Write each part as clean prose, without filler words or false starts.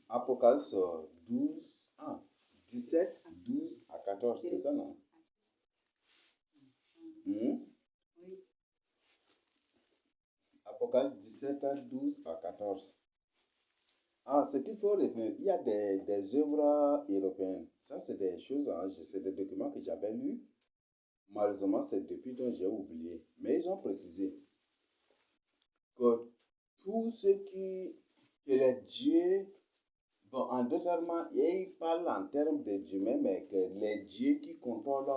Apocalypse 12, 17, 12 à 14, c'est ça, non? Hmm? Apocalypse 17, 12 à 14. Ce qu'il faut retenir, il y a des œuvres européennes. Ça, c'est des choses, c'est des documents que j'avais lus. Malheureusement, c'est depuis dont j'ai oublié. Mais ils ont précisé que tout ce que les dieux, bon, en d'autres termes, ils parlent en termes de Dieu, mais que les dieux qui contrôlent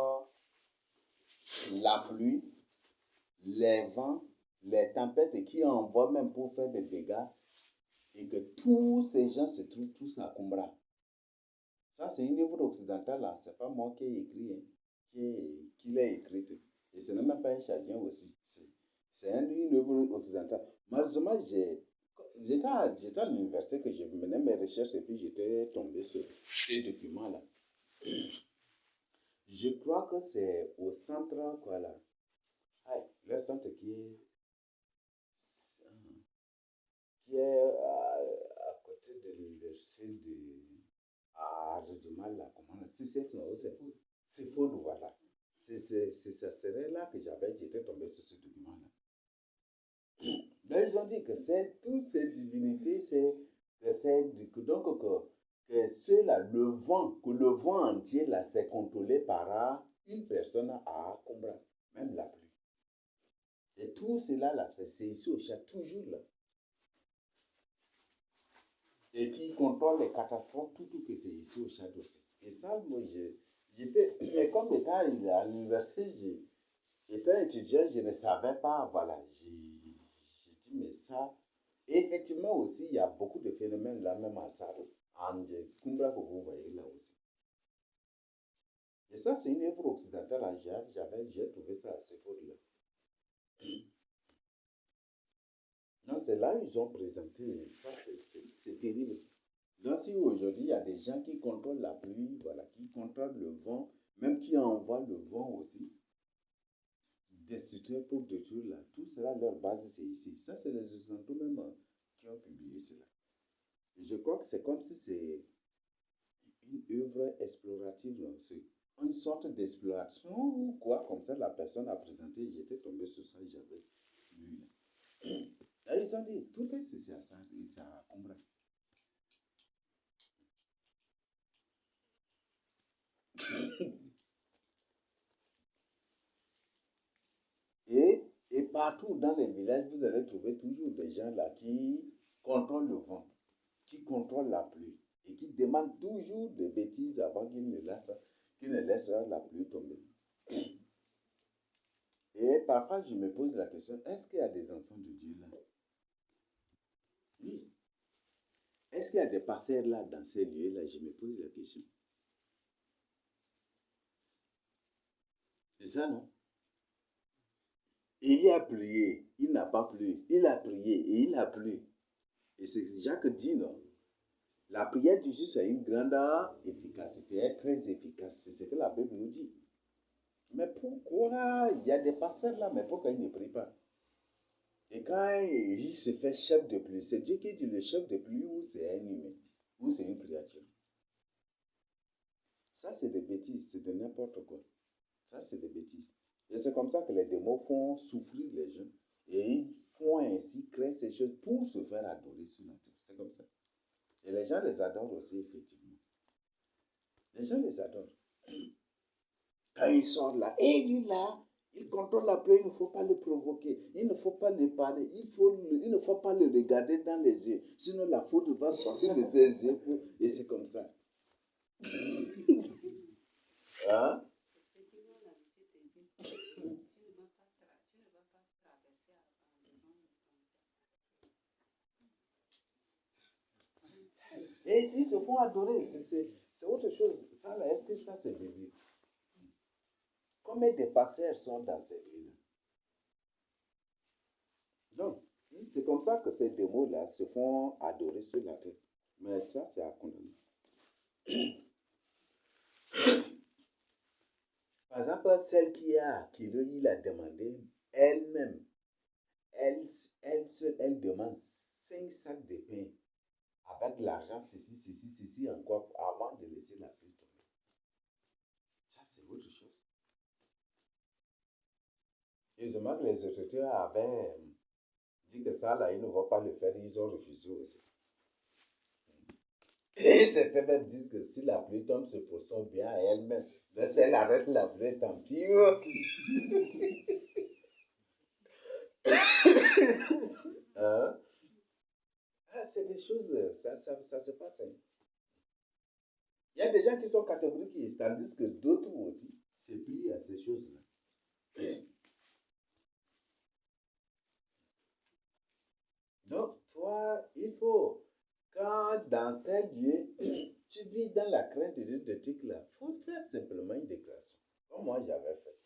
la pluie, les vents, les tempêtes et qui envoient même pour faire des dégâts, et que tous ces gens se trouvent tous à Kumbra. Ça, c'est une œuvre occidentale, là. C'est pas moi qui ai écrit, hein, qui l'ai écrite. Et ce n'est même pas un chadien aussi. C'est une œuvre occidentale. Malheureusement, j'étais à l'université que je menais mes recherches et puis j'étais tombé sur ces documents-là. Je crois que c'est au centre, quoi là. Le centre qui est à côté de l'université de Ardumal, là, comment on dit, c'est faux, voilà. Ça serait là que j'étais tombé sur ce document-là. Là, ils ont dit que c'est toutes ces divinités, donc que ceux-là, que le vent entier, là, c'est contrôlé par une personne à Kumbra, même la pluie. Et tout cela, là, c'est ici au chat, toujours là. Et qui contrôle les catastrophes, tout que c'est ici au Tchad aussi. Et ça, moi, mais comme étant à l'université, étant étudiant, je ne savais pas, voilà, j'ai dit, mais ça, et effectivement aussi, il y a beaucoup de phénomènes là, même en Sado, en Kumbra que vous voyez là aussi. Et ça, c'est une œuvre occidentale, hein, j'ai trouvé ça assez fort là. Non, c'est là où ils ont présenté, ça, c'est terrible. Donc, si aujourd'hui, il y a des gens qui contrôlent la pluie, voilà, qui contrôlent le vent, même qui envoient le vent aussi, destructeurs pour détruire là, tout cela, leur base, c'est ici. Ça, c'est les Occidentaux même qui ont publié cela. Et je crois que c'est comme si c'est une œuvre explorative, non? C'est une sorte d'exploration ou quoi, comme ça, la personne a présenté, j'étais tombé sur ça, j'avais lu là. Là, ils ont dit, tout est ceci à ça, ça comprend. Et partout dans les villages, vous allez trouver toujours des gens là qui contrôlent le vent, qui contrôlent la pluie et qui demandent toujours des bêtises avant qu'ils ne laissent la pluie tomber. Et parfois, je me pose la question, est-ce qu'il y a des enfants de Dieu là? Oui. Est-ce qu'il y a des pasteurs là dans ces lieux-là? Je me pose la question. C'est ça, non? Il a prié, il n'a pas plu. Il a prié et il a plu. Et c'est Jacques dit, non? La prière du juste a une grande efficacité, elle est très efficace. C'est ce que la Bible nous dit. Mais pourquoi il y a des pasteurs là, mais pourquoi ils ne prient pas? Et quand il se fait chef de pluie, c'est Dieu qui dit le chef de pluie ou c'est un humain, ou c'est une créature. Ça, c'est des bêtises, c'est de n'importe quoi. Ça, c'est des bêtises. Et c'est comme ça que les démons font souffrir les gens. Et ils font ainsi créer ces choses pour se faire adorer sur la terre. C'est comme ça. Et les gens les adorent aussi, effectivement. Les gens les adorent. Quand il sort là, et lui là, il contrôle la pluie, il ne faut pas le provoquer, il ne faut pas le parler, il ne faut pas le regarder dans les yeux, sinon la foudre va sortir de ses yeux et c'est comme ça. Hein? Et ils se font adorer, c'est autre chose. Ça là, est-ce que ça c'est biblique? Combien de pasteurs sont dans ces lieux-là? Donc, c'est comme ça que ces démons-là se font adorer sur la terre. Mais ça, c'est à condamner. Par exemple, celle qui lui a demandé, elle demande 5 sacs de pain à avec l'argent, ceci, encore, avant de laisser la pluie tomber. Ça, c'est autre chose. Heureusement que les autorités avaient dit que ça, là, ils ne vont pas le faire, ils ont refusé aussi. Et certains même disent que si la pluie tombe, c'est pour son bien à elle-même. Mais si elle arrête la pluie, tant pis. Hein? Ah, c'est des choses, ça se passe. Hein. Il y a des gens qui sont catégoriques, tandis que d'autres aussi se plient à ces choses-là. Donc, toi, il faut, quand dans tel lieu, tu vis dans la crainte de trucs là, il faut faire simplement une déclaration, comme moi j'avais fait.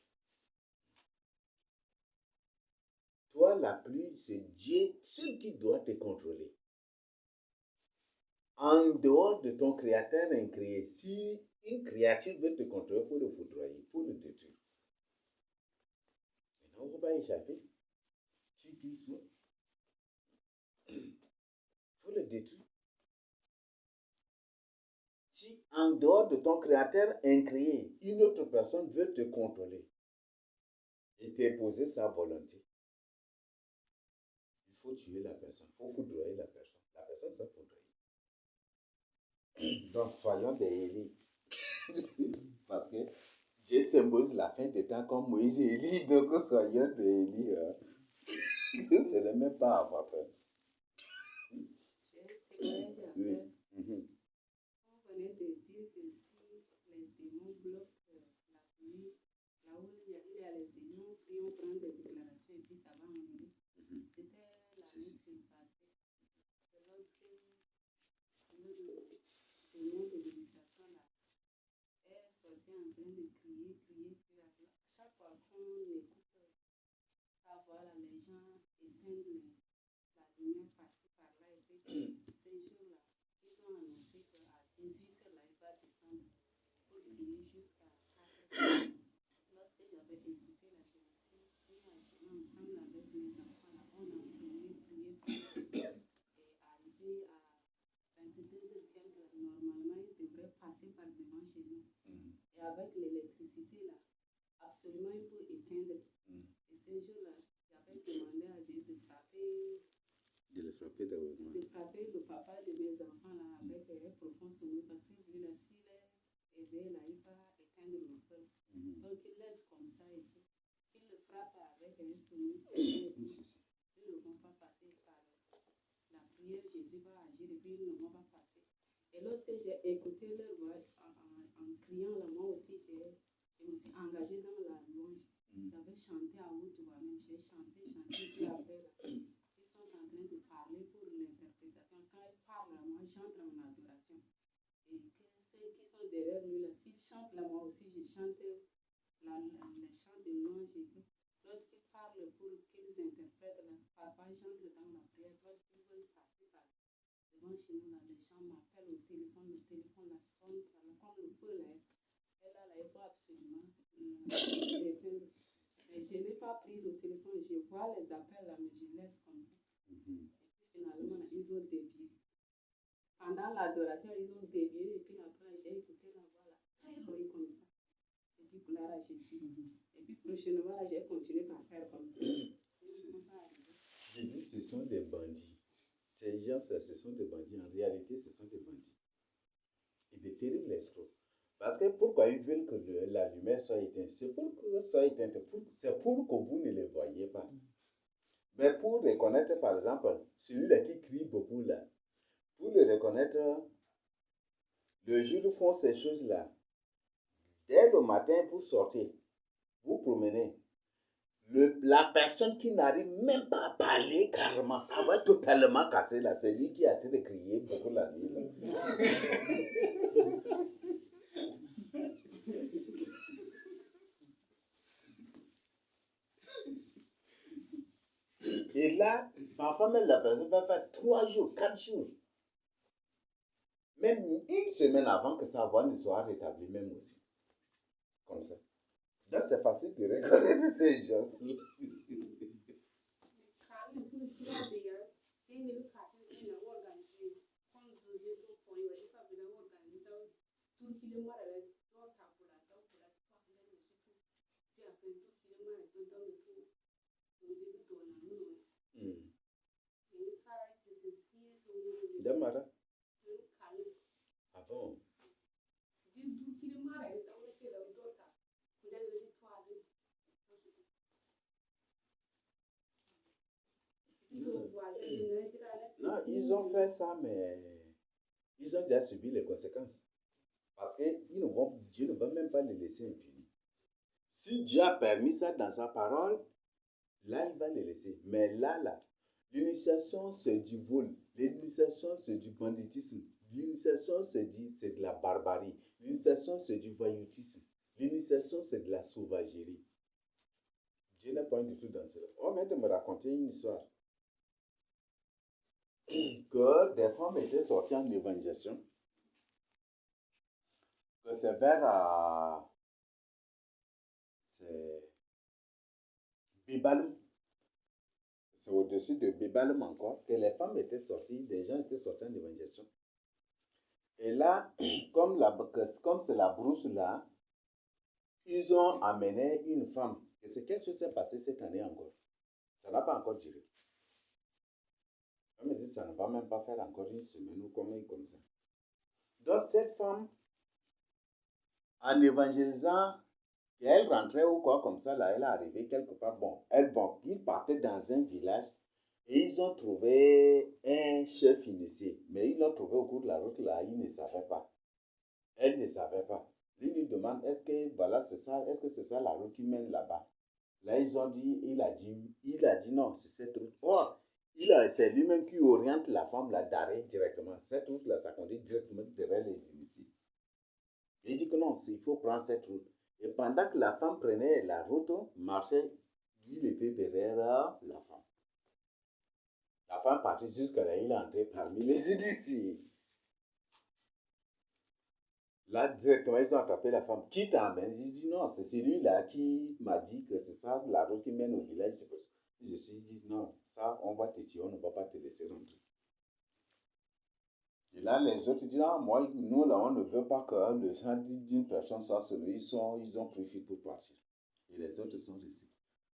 Toi, la pluie, c'est Dieu seul qui doit te contrôler. En dehors de ton créateur incréé, si une créature veut te contrôler, il faut le foudroyer, il faut le détruire. Et non, on ne peut pas échapper. Qui qu'il soit, il faut le détruire. Si en dehors de ton créateur incréé, une autre personne veut te contrôler et t'imposer sa volonté, il faut tuer la personne, il faut foudroyer la personne. La personne sera foudroyée. Donc, soyons des Élie. Parce que Dieu symbolise la fin des temps comme Moïse et Élie, donc soyons des Élie. Hein. Ce n'est même pas à avoir peur. Oui. On venait de dire que si les démons bloquent la pluie, là où il y a les démons, puis on prend des déclarations et puis ça va enlever. C'était l'année surpassée. Lorsque le démon de l'illustration là est sorti en train de crier, puis à chaque fois qu'on écoute sa voix là, les gens éteignent la lumière par-ci par-là et puis ces jours-là, ils ont annoncé qu'à 18h là, il va descendre pour prier jusqu'à 4h. Lorsque j'avais écouté la génération, nous ensemble avec mes enfants là, on a prié. Et arrivé à 22h quelques, normalement, il devrait passer par devant chez nous. Et avec l'électricité là, absolument il faut éteindre. Et ces jours-là, j'avais demandé à Dieu de frapper le papa de mes enfants là avec un profond sommeil parce que lui là, s'il est éveillé là, il va éteindre le feu. Donc il laisse comme ça et tout. Il le frappe avec un sommeil et tout. Ils ne vont pas passer par la prière, Jésus va agir et puis ils ne vont pas passer. Et lorsque j'ai écouté leur voix en criant là, moi aussi je me suis engagée dans la louange. J'avais chanté à haute voix même, j'ai chanté, puis après là, ils sont en train de parler pour l'interprétation. Quand ils parlent là, moi j'entre en adoration. Et que ceux qui sont derrière lui là, s'ils chantent là, moi aussi je chante les chants de louange et tout. Lorsqu'ils parlent pour qu'ils interprètent là, parfois j'entre dans la prière. Lorsqu'ils veulent passer par devant chez nous là, les gens m'appellent au téléphone là sonne comme le feu là. Et là, il faut absolument l'éteindre. Mais je n'ai pas pris le téléphone, je vois les appels là, mais je laisse comme ça. Et puis finalement, ils ont dévié. Pendant l'adoration, ils ont dévié et puis après, j'ai écouté la voix là, très loin comme ça. Et puis gloire à Jésus. Et puis prochainement, là, j'ai continué par faire comme ça. Ils ne sont pas arrivés. Je dis, ce sont des bandits. Ces gens-là, ce sont des bandits. En réalité, ce sont des bandits. Et des terribles escrocs. Parce que pourquoi ils veulent que la lumière soit éteinte? C'est pour que soit éteinte. C'est pour que vous ne les voyez pas. Mais pour reconnaître, par exemple, celui-là qui crie beaucoup là, pour le reconnaître, le jour où font ces choses-là, dès le matin, vous sortez, vous promenez. La personne qui n'arrive même pas à parler carrément, ça va totalement casser là. C'est lui qui a été de crier beaucoup la nuit. Là. Et là, parfois même la personne va faire 3 jours, 4 jours. Même une semaine avant que sa voix ne soit rétablie, même aussi. Comme ça. Donc c'est facile de reconnaître ces gens. Damara. Ah bon? Non, ils ont fait ça, mais ils ont déjà subi les conséquences. Parce que Dieu ne va même pas les laisser impunis. Si Dieu a permis ça dans sa parole, là, il va les laisser. Mais là, l'initiation, c'est du vol. L'initiation, c'est du banditisme. L'initiation, c'est de la barbarie. L'initiation, c'est du voyoutisme. L'initiation, c'est de la sauvagerie. Dieu n'est pas du tout dans cela. On vient de me raconter une histoire que des femmes étaient sorties en évangélisation, que c'est vers c'est Bibalum, c'est au-dessus de Bibalum encore, que les femmes étaient sorties, des gens étaient sortis en évangélisation. Et là, comme c'est la brousse là, ils ont amené une femme. Et c'est quelque chose qui s'est passé cette année encore. Ça n'a pas encore duré. On me dit, ça ne va même pas faire encore une semaine ou comme ça. Donc cette femme, en évangélisant, et elle rentrait ou quoi comme ça, là, elle est arrivée quelque part. Bon, ils partaient dans un village et ils ont trouvé un chef initié. Mais ils l'ont trouvé au cours de la route, là, ils ne savaient pas. Elle ne savait pas. Il lui demande, est-ce que voilà, c'est ça, est-ce que c'est ça la route qui mène là-bas? Là, ils ont dit, il a dit non, c'est cette route. Or, c'est lui-même qui oriente la femme là d'arrêt directement. Cette route-là, ça conduit directement derrière les initiés. Il dit que non, il faut prendre cette route. Et pendant que la femme prenait la route, marchait, il était derrière la femme. La femme partit jusqu'à là, il est entré parmi les initiés. Là, directement, ils ont attrapé la femme. Qui t'emmène? J'ai dit non, c'est celui-là qui m'a dit que c'est ça, la route qui mène au village. Je me suis dit non, ça, on va te tuer, on ne va pas te laisser rentrer. Et là, les autres disent, ah, moi, nous, là, on ne veut pas que le sang d'une personne soit celui, ils ont pris fuite pour partir. Et les autres sont restés.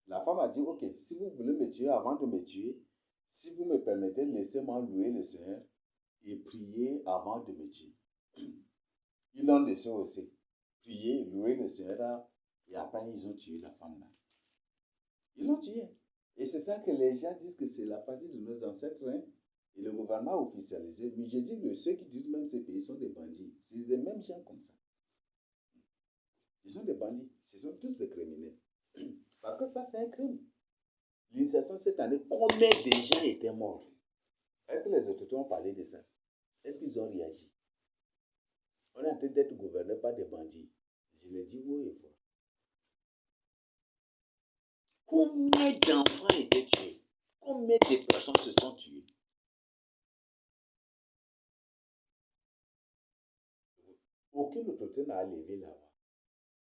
La femme a dit, ok, si vous voulez me tuer avant de me tuer, si vous me permettez, laissez-moi louer le Seigneur et prier avant de me tuer. Ils l'ont laissé aussi. Prier, louer le Seigneur, et après, ils ont tué la femme là. Ils l'ont tué. Et c'est ça que les gens disent que c'est la partie de nos ancêtres, hein. Et le gouvernement a officialisé. Mais j'ai dit que ceux qui disent même ces pays sont des bandits. C'est les mêmes gens comme ça. Ils sont des bandits. Ce sont tous des criminels. Parce que ça, c'est un crime. L'initiation cette année, combien de gens étaient morts? Est-ce que les autorités ont parlé de ça? Est-ce qu'ils ont réagi? On est en train d'être gouverné par des bandits. Je le dis haut et fort. Combien d'enfants étaient tués? Combien de personnes se sont tuées? Aucune autorité n'a levé là-bas.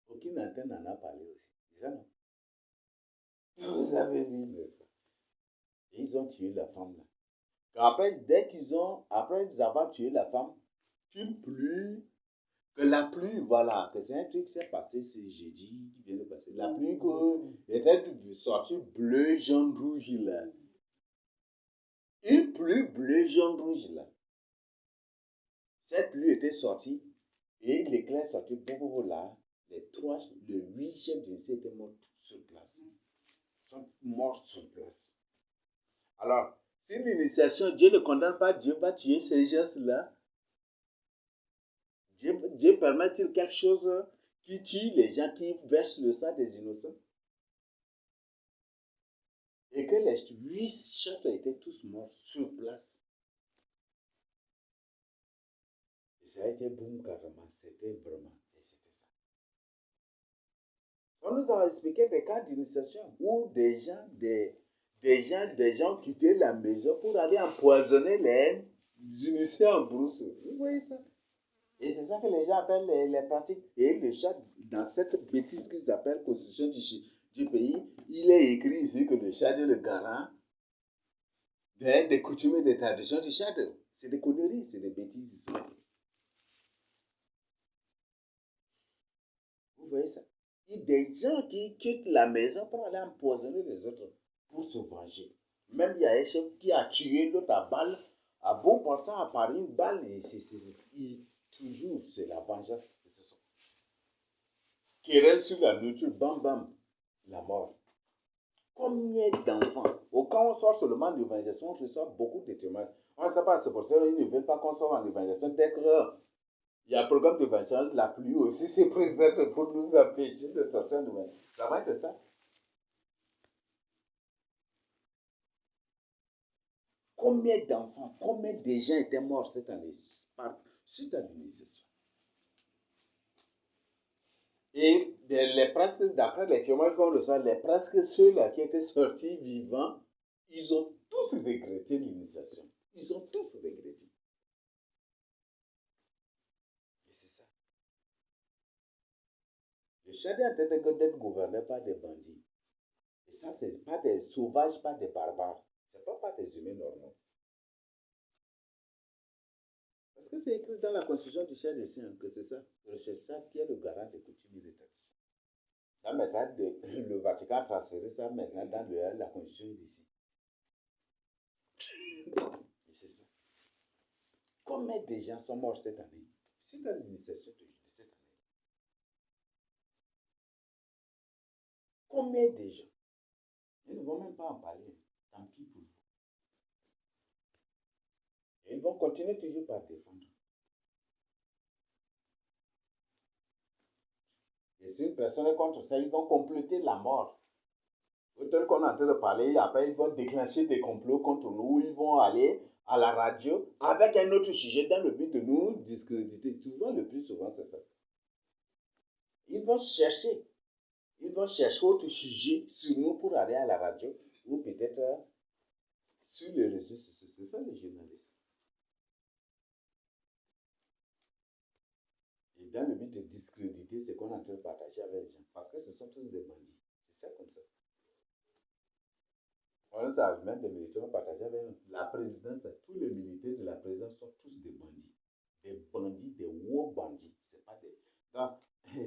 Aucune antenne n'en a parlé aussi. C'est ça, non? Vous avez vu, n'est-ce pas? Et ils ont tué la femme là. Après, après avoir tué la femme, une pluie, que la pluie, voilà, que c'est un truc qui s'est passé ce jeudi, qui vient de passer. La pluie était sortie bleu, jaune, rouge là. Une pluie bleu, jaune, rouge là. Cette pluie était sortie et l'éclair sorti beaucoup là. Les 8 chefs d'initiés étaient morts sur place. Ils sont morts sur place. Alors, si l'initiation, Dieu ne condamne pas, Dieu va tuer ces gens-là. Dieu permet-il quelque chose qui tue les gens qui versent le sang des innocents? Et que les 8 chefs étaient tous morts sur place. Et ça a été boum carrément. C'était vraiment. Et c'était ça. On nous a expliqué des cas d'initiation où des gens quittaient la maison pour aller empoisonner les initiés en brousse. Vous voyez ça? Et c'est ça que les gens appellent les pratiques. Et le chat, dans cette bêtise qu'ils appellent constitution du pays, il est écrit ici que le chat est le garant des coutumes et des traditions du chat. C'est des conneries, c'est des bêtises ici. Vous voyez ça? Il y a des gens qui quittent la maison pour aller empoisonner les autres. pour se venger. Même il y a un chef qui a tué l'autre à balle, à bon portant à Paris une balle, et toujours c'est la vengeance. Querelle sur la nourriture, bam bam, la mort. Combien d'enfants? Quand on sort seulement de l'évangélisation, on reçoit beaucoup de témoignages. On ne sait pas, c'est pour ça qu'ils ne veulent pas qu'on sorte en évangélisation. Dès qu'il y a un programme d'évangélisation, la pluie aussi se présente pour nous empêcher de sortir de l'évangélisation. Ça va être ça. Combien d'enfants, combien de gens étaient morts cette année suite à l'initiation? Et d'après les témoignages qu'on reçoit, presque ceux-là qui étaient sortis vivants, ils ont tous regretté l'initiation. Ils ont tous regretté. Et c'est ça. Le Tchad est en train d'être gouverné par des bandits. Et ça, c'est pas des sauvages, pas des barbares. C'est pas des humains normaux. Parce que c'est écrit dans la constitution du Tchad ici que c'est ça. Le Tchad qui est le garant des coutumes et des traditions. Là, maintenant, le Vatican a transféré ça maintenant dans la constitution d'ici. Et c'est ça. Combien de gens sont morts cette année suite à l'initiation de cette année? Combien de gens? Ils ne vont même pas en parler. Tant pis pour vous. Et ils vont continuer toujours par défendre. Et si une personne est contre ça, ils vont compléter la mort. Tel qu'on est en train de parler, après ils vont déclencher des complots contre nous, ils vont aller à la radio avec un autre sujet dans le but de nous discréditer. Souvent, le plus souvent, c'est ça. Ils vont chercher autre sujet sur nous pour aller à la radio ou peut-être sur les réseaux sociaux. C'est ça les journalistes. Et dans le but de discréditer ce qu'on est en train de partager avec les gens. Parce que ce sont tous des bandits. C'est ça comme ça. On a argument des militaires partagés avec nous. La présidence, tous les militaires de la présidence sont tous des bandits. Des bandits, des hauts bandits. C'est pas des. Donc,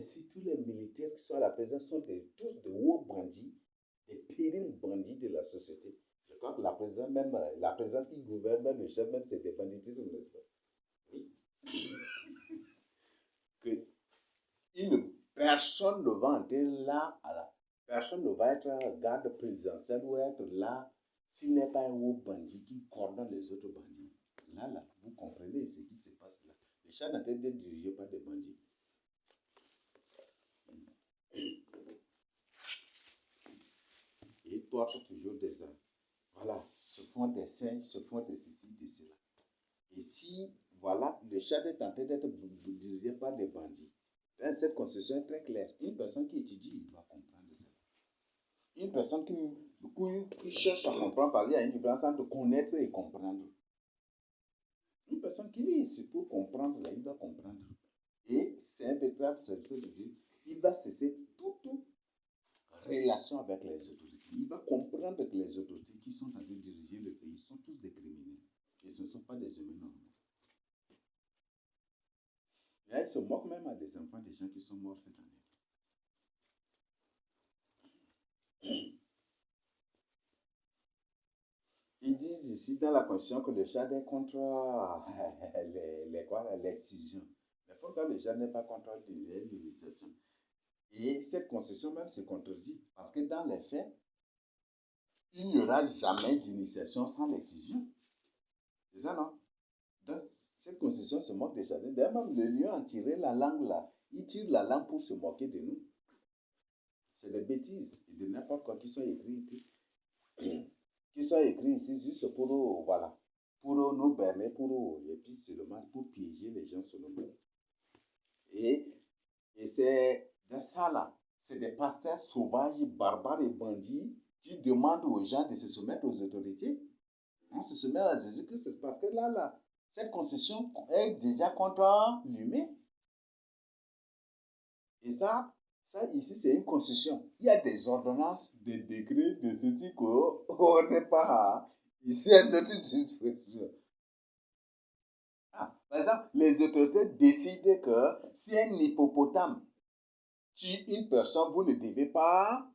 si tous les militaires qui sont à la présidence sont tous des hauts bandits, des terribles bandits de la société, je crois que la présidence, même la présidence qui gouverne, même le chef, même c'est des banditismes, n'est-ce pas? Oui. Que personne ne va entrer là à la. Personne ne va être garde présidentiel ou être là s'il n'est pas un haut bandit qui coordonne les autres bandits. Là, vous comprenez ce qui se passe là. Le Tchad n'a été dirigé par des bandits. Ils portent toujours des armes. Voilà, se font des singes, se font des ceci, de cela. Et si, voilà, le Tchad est en train d'être dirigé par des bandits. Cette constitution est très claire. Une personne qui étudie va comprendre ça. Une personne qui cherche à comprendre, parce qu'il y a une différence entre connaître et comprendre. Une personne qui lit, c'est pour comprendre, là, il va comprendre. Et c'est un véritable serviteur de Dieu. Il va cesser toute relation avec les autorités. Il va comprendre que les autorités qui sont en train de diriger le pays sont tous des criminels. Et ce ne sont pas des humains normaux. Et elle se moque même à des enfants, des gens qui sont morts cette année. Ils disent ici dans la Constitution que le Tchad est contre l'excision. Mais pourquoi le Tchad n'est pas contre l'initiation? Et cette Constitution même se contredit. Parce que dans les faits, il n'y aura jamais d'initiation sans l'excision. C'est ça, non? Donc, cette Constitution se moque des Tchadiens. D'ailleurs, même le lion a tiré la langue là. Il tire la langue pour se moquer de nous. C'est des bêtises et de n'importe quoi qui sont écrites. Qui sont écrits ici juste pour, voilà, pour nous berner, et puis seulement pour piéger les gens seulement. Et c'est de ça là, c'est des pasteurs sauvages, barbares et bandits qui demandent aux gens de se soumettre aux autorités. On se soumet à Jésus-Christ, c'est parce que là, cette constitution est déjà contre l'humain. Et ça ici, c'est une constitution. Il y a des ordonnances, des décrets, de ceci qu'on n'est pas ici à notre disposition. Par exemple, les autorités décident que si un hippopotame tue une personne, vous ne devez pas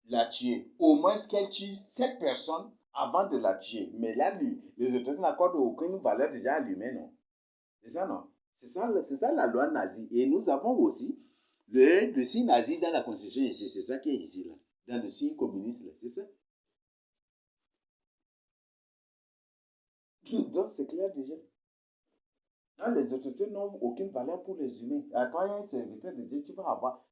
la tuer. Au moins qu'elle tue 7 personnes avant de la tuer. Mais là, les autorités n'accordent aucune valeur déjà à l'humain, non? C'est ça, non? C'est ça la loi nazie. Et nous avons aussi le signe nazi dans la constitution ici. C'est ça qui est ici, là. Dans le signe communiste, là. C'est ça. Donc, c'est clair déjà. Là, les autorités n'ont aucune valeur pour les humains. À toi, un serviteur de Dieu, tu vas avoir.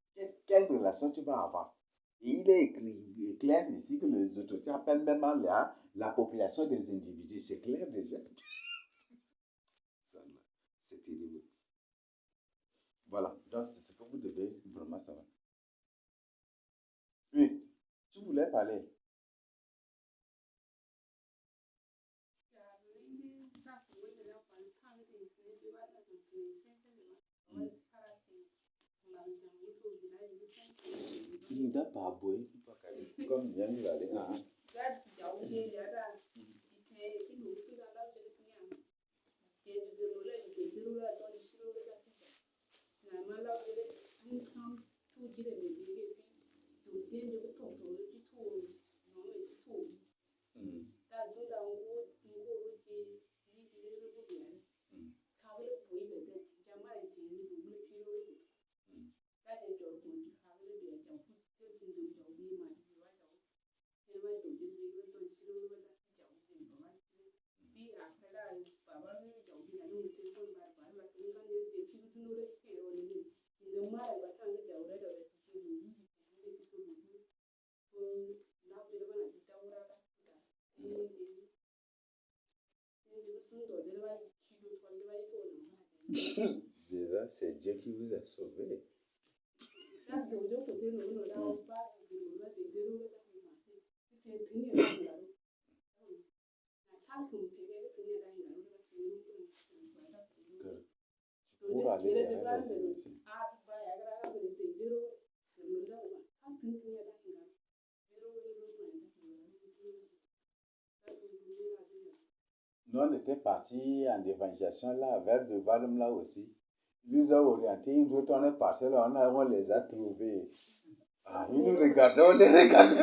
Quelle relation tu vas avoir? Et il est écrit, clair ici que les autorités appellent même la population des individus. C'est clair déjà. C'est terrible. Voilà. Donc, c'est ce que vous devez vraiment savoir. Oui, tu voulais parler. Il n'a pas aboué, comme Yann l'a dit. Déjà, c'est Dieu qui vous a sauvé. Pour aller derrière les émissions. Nous, on était partis en évangélisation là, vers de Valum là aussi. Ils nous ont orientés, ils nous retournaient partir là, on les a trouvés. Ah, ils nous regardaient, on les regardait.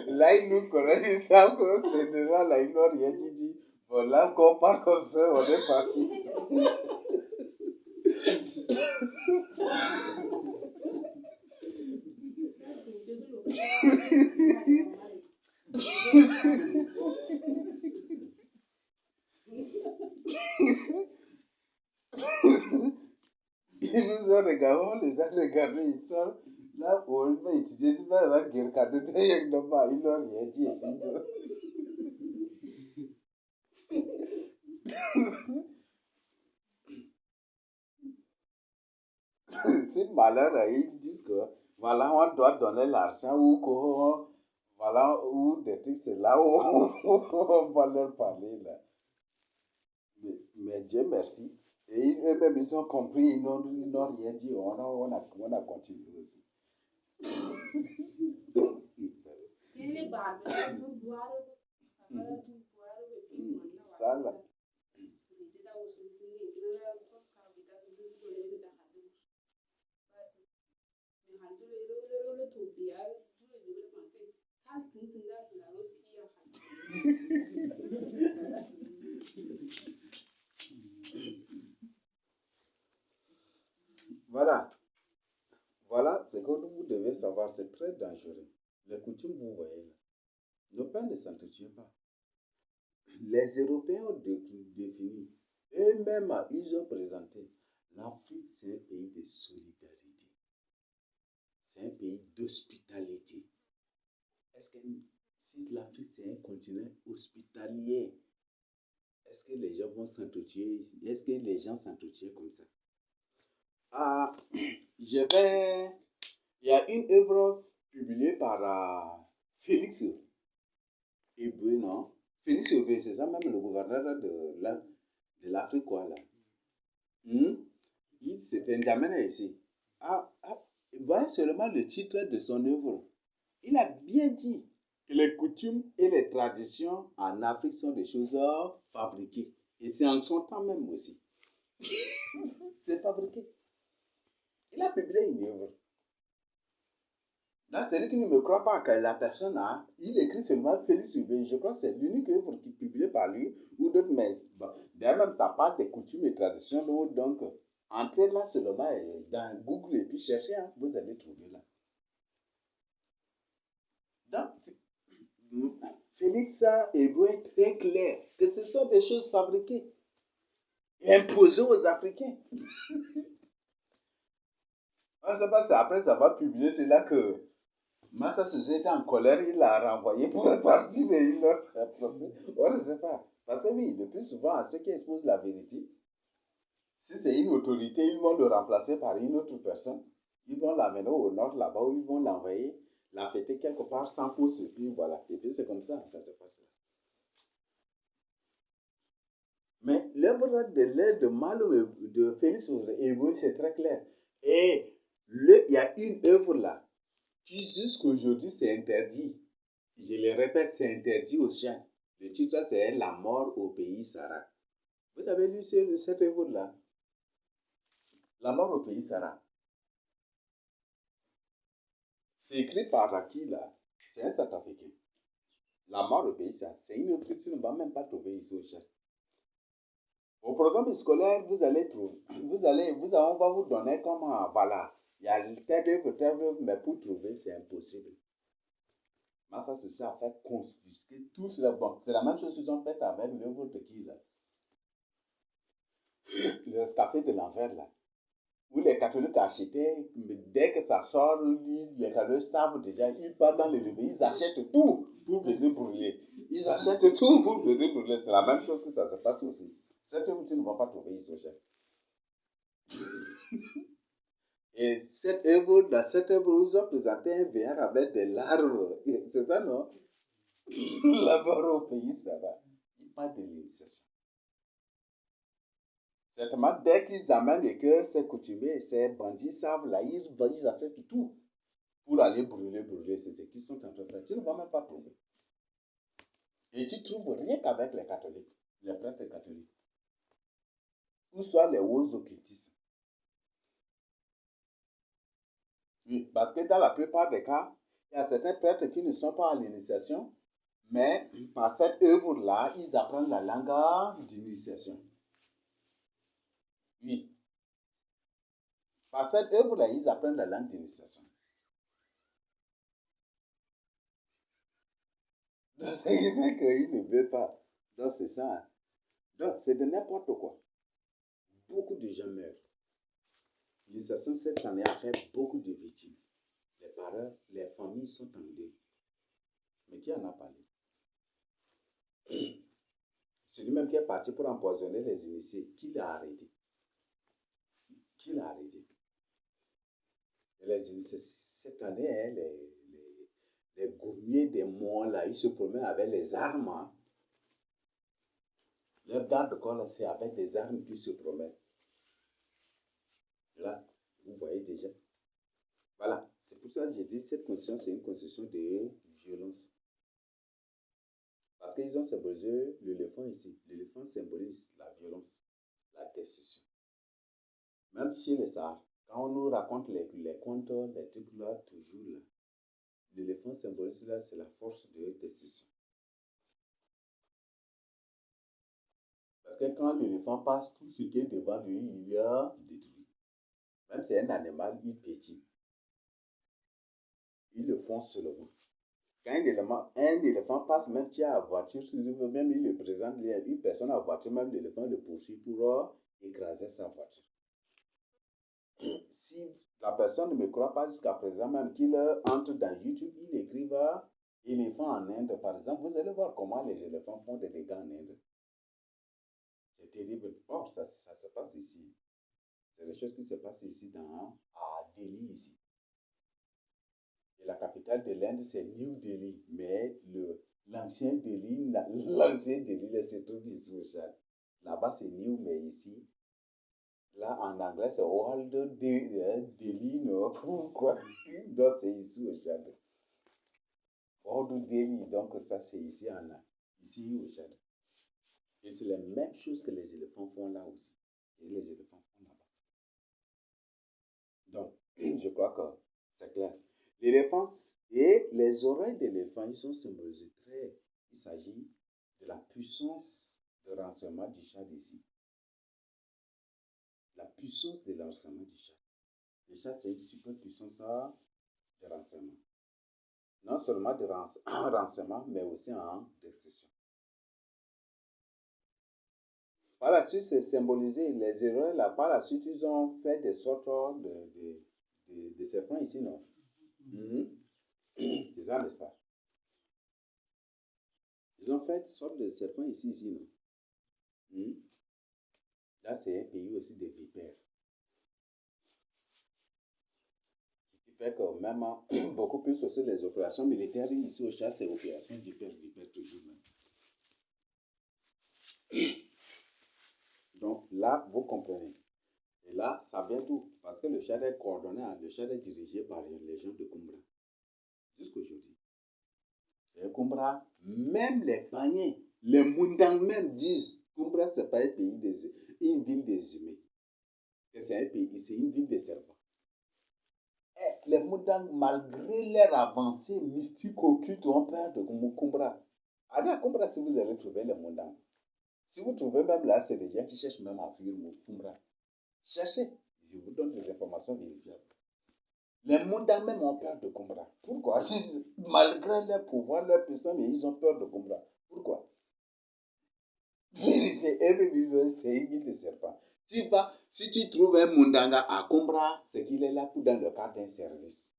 Là, ils nous connaissent, ils savent que c'est de là, ils n'ont rien dit. Voilà, encore part comme ça, on est parti. Ils nous ont regardé, on les a regardés, ils sont là, on va étudier, tu vas regarder, ils n'ont rien dit. Si malheur, ils disent que voilà, on doit donner l'argent ou que voilà, ou des trucs, c'est là où on va leur parler là. Mais Dieu merci. Et eux-mêmes, ils ont compris, ils n'ont rien dit. On a continué aussi. Ça là. Voilà. Voilà ce que vous devez savoir. C'est très dangereux. Les coutumes, vous voyez là. Nos pères ne s'entretuent pas. Les Européens ont défini. Eux-mêmes, ils ont présenté. L'Afrique, c'est un pays de solidarité. C'est un pays d'hospitalité. Est-ce que si l'Afrique, c'est un continent hospitalier, est-ce que les gens vont s'entretuer? Est-ce que les gens s'entretuent comme ça? Ah, il y a une œuvre publiée par Félix Eboué, non? Félix Eboué, c'est ça même le gouverneur de l'Afrique, quoi, là. C'est un Djamena ici. Voyez seulement le titre de son œuvre. Il a bien dit que les coutumes et les traditions en Afrique sont des choses fabriquées. Et c'est en son temps même aussi. C'est fabriqué. Il a publié une œuvre. Là, celui qui ne me croit pas que la personne a, il écrit seulement Félix Hubert. Je crois que c'est l'unique œuvre qui est publiée par lui ou d'autres, mais bon, d'ailleurs même ça parle des coutumes et traditions. Donc, entrez là seulement dans Google et puis cherchez, hein, vous allez trouver là. Donc, Félix Hubert est très clair que ce sont des choses fabriquées et imposées aux Africains. On ne sait pas, c'est après ça va publier, c'est là que Massa Sosé était en colère, il l'a renvoyé pour repartir et il l'a procès. On ne sait pas. Parce que oui, le plus souvent, ceux qui exposent la vérité, si c'est une autorité, ils vont le remplacer par une autre personne. Ils vont l'amener au nord là-bas où ils vont l'envoyer, l'affecter quelque part sans pouce et puis voilà. Et puis c'est comme ça se passe là. Mais l'œuvre de l'aide de Malo de Félix Éboué, c'est très clair. Et il y a une œuvre là qui jusqu'aujourd'hui c'est interdit. Je le répète, c'est interdit au chien. Le titre c'est La mort au pays Sarah. Vous avez lu cette œuvre là? La mort au pays Sarah. C'est écrit par qui là? C'est un Centrafricain. La mort au pays Sarah. C'est une œuvre que tu ne vas même pas trouver ici au chien. Au programme scolaire, vous allez trouver, on va vous donner comme, voilà, il y a telle œuvre, mais pour trouver, c'est impossible. Mais ça, c'est ça, fait confisquer tout cela. Bon, c'est la même chose qu'ils ont fait avec l'œuvre de qui, là? Le café de l'enfer, là. Où les catholiques achetaient, mais dès que ça sort, les catholiques savent déjà, ils partent dans les librairies, ils achètent tout pour venir brûler. Ils achètent tout pour venir brûler. C'est la même chose que ça se passe aussi. Cette œuvre, tu ne vas pas trouver ici au chef. Et dans cette œuvre, ils ont présenté un verre avec des larves. C'est ça, non? Là-bas au pays, ça va. Il parle de l'initiation. Certainement, dès qu'ils amènent et que ces coutumiers, ces bandits savent là, ils achètent tout pour aller brûler. C'est ce qu'ils sont en train de faire. Tu ne vas même pas trouver. Et tu trouves rien qu'avec les catholiques, les prêtres catholiques, ou soit les hauts occultistes. Oui, parce que dans la plupart des cas, il y a certains prêtres qui ne sont pas à l'initiation, mais par cette œuvre-là, ils apprennent la langue d'initiation. Oui, par cette œuvre-là, ils apprennent la langue d'initiation. Donc, ce qui fait qu'ils ne veulent pas. Donc, c'est ça. Donc, c'est de n'importe quoi. Beaucoup de gens meurent. L'initiation cette année a fait beaucoup de victimes. Les parents, les familles sont en deuil. Mais qui en a parlé? Celui-même qui est parti pour empoisonner les initiés, qui l'a arrêté? Qui l'a arrêté? Et les initiés, cette année, hein, les gourmiers des mois, là, ils se promènent avec les armes. Hein. Leur garde-corps, c'est avec des armes qu'ils se promènent. Là, vous voyez déjà. Voilà. C'est pour ça que j'ai dit cette constitution, c'est une constitution de violence. Parce qu'ils ont symbolisé l'éléphant ici. L'éléphant symbolise la violence, la destruction. Même chez les Sahara, quand on nous raconte les contes, les trucs là, toujours là, l'éléphant symbolise là, c'est la force de destruction. Parce que quand l'éléphant passe, tout ce qui est devant lui, il a détruit. Même si c'est un animal, il pétille. Ils le font seulement. Quand un éléphant passe, même si à la voiture, même il le présente, une personne à la voiture, même l'éléphant le poursuit pour écraser sa voiture. Si la personne ne me croit pas jusqu'à présent, même qu'il entre dans YouTube, il écrive éléphant en Inde, par exemple, vous allez voir comment les éléphants font des dégâts en Inde. C'est terrible. Or, ça se passe ici. C'est des choses qui se passent ici à Delhi, ici. Et la capitale de l'Inde, c'est New Delhi. Mais l'ancien Delhi, se trouve ici au Chad. Là-bas, c'est New, mais ici, là, en anglais, c'est Old Delhi, non? Pourquoi? Donc, c'est ici au Chad. Old Delhi, donc ça, c'est ici au Chad. Et c'est la même chose que les éléphants font là aussi. Et les éléphants font là-bas. Donc, je crois que c'est clair. L'éléphant et les oreilles de l'éléphant, ils sont symbolisés très. Il s'agit de la puissance de renseignement du chat d'ici. La puissance de renseignement du chat. Le chat, c'est une super puissance de renseignement. Non seulement de renseignement, mais aussi en destruction. Par la suite, c'est symbolisé, les erreurs là, par la suite, ils ont fait des sortes de serpents ici, non? C'est ça, n'est-ce pas? Ils ont fait des sortes de serpents ici, non? Là, c'est un pays aussi de vipères. Ce qui fait que même beaucoup plus aussi les opérations militaires ici au Tchad, c'est opération vipère, toujours même. Donc là, vous comprenez. Et là, ça vient d'où? Parce que le Tchad est coordonné, le Tchad est dirigé par les gens de Kumbra. Jusqu'aujourd'hui. Et Kumbra, même les paniers, les Mundang même disent Kumbra, ce n'est pas un pays une ville des humains. C'est un pays, c'est une ville des serpents. Et les Mundang, malgré leur avancée mystique occulte, ont peur de Kumbra. Allez à Kumbra si vous allez trouver les Mundang. Si vous trouvez même là, c'est des gens qui cherchent même à fuir Kumbra. Cherchez, je vous donne des informations vérifiables. Les Mundang même ont peur de Kumbra. Pourquoi? Malgré leur pouvoir, leur puissance, mais ils ont peur de Kumbra. Pourquoi? Vérifiez, c'est une ville de serpents. Si tu trouves un Mundanga à Kumbra, c'est qu'il est là pour dans le cadre d'un service.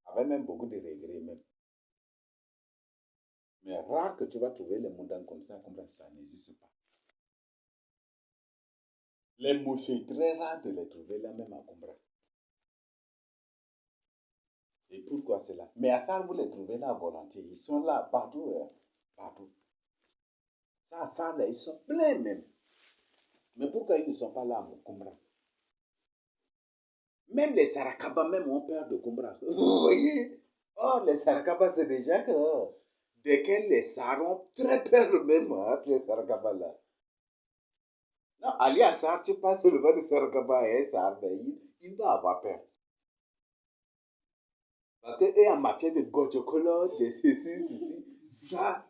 Avec même beaucoup de regrets même. Mais rare que tu vas trouver les Mundang comme ça à Kumbra, ça n'existe pas. Les mouches, c'est très rare de les trouver là même à Kumbra. Et pourquoi cela? Mais à ça, vous les trouvez là volontiers. Ils sont là partout. Partout. Ça, là, ils sont pleins même. Mais pourquoi ils ne sont pas là à Kumbra? Même les Sarakaba même ont peur de Kumbra. Vous voyez? Oh, les Sarakaba, c'est déjà que desquels les Sarons très peur même, les Sarakaba là. Non, Ali Assar, tu passes le vent de Sarakaba et Sar, il va avoir peur. Parce que, et en matière de Gojokolo, de ceci, ça,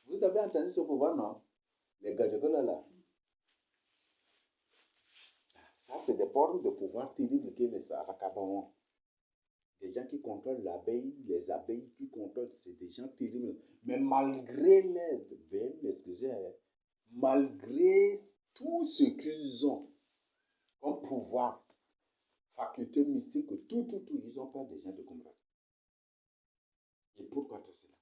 vous avez entendu ce pouvoir, non? Les Gojokolo là. Ça, c'est des formes de pouvoir terribles que les Sarakaba ont. Des gens qui contrôlent l'abeille, les abeilles qui contrôlent, c'est des gens terribles. Mais malgré excusez, malgré tout ce qu'ils ont comme pouvoir, faculté mystique, tout, ils ont peur des gens de combattre. Et pourquoi tout cela?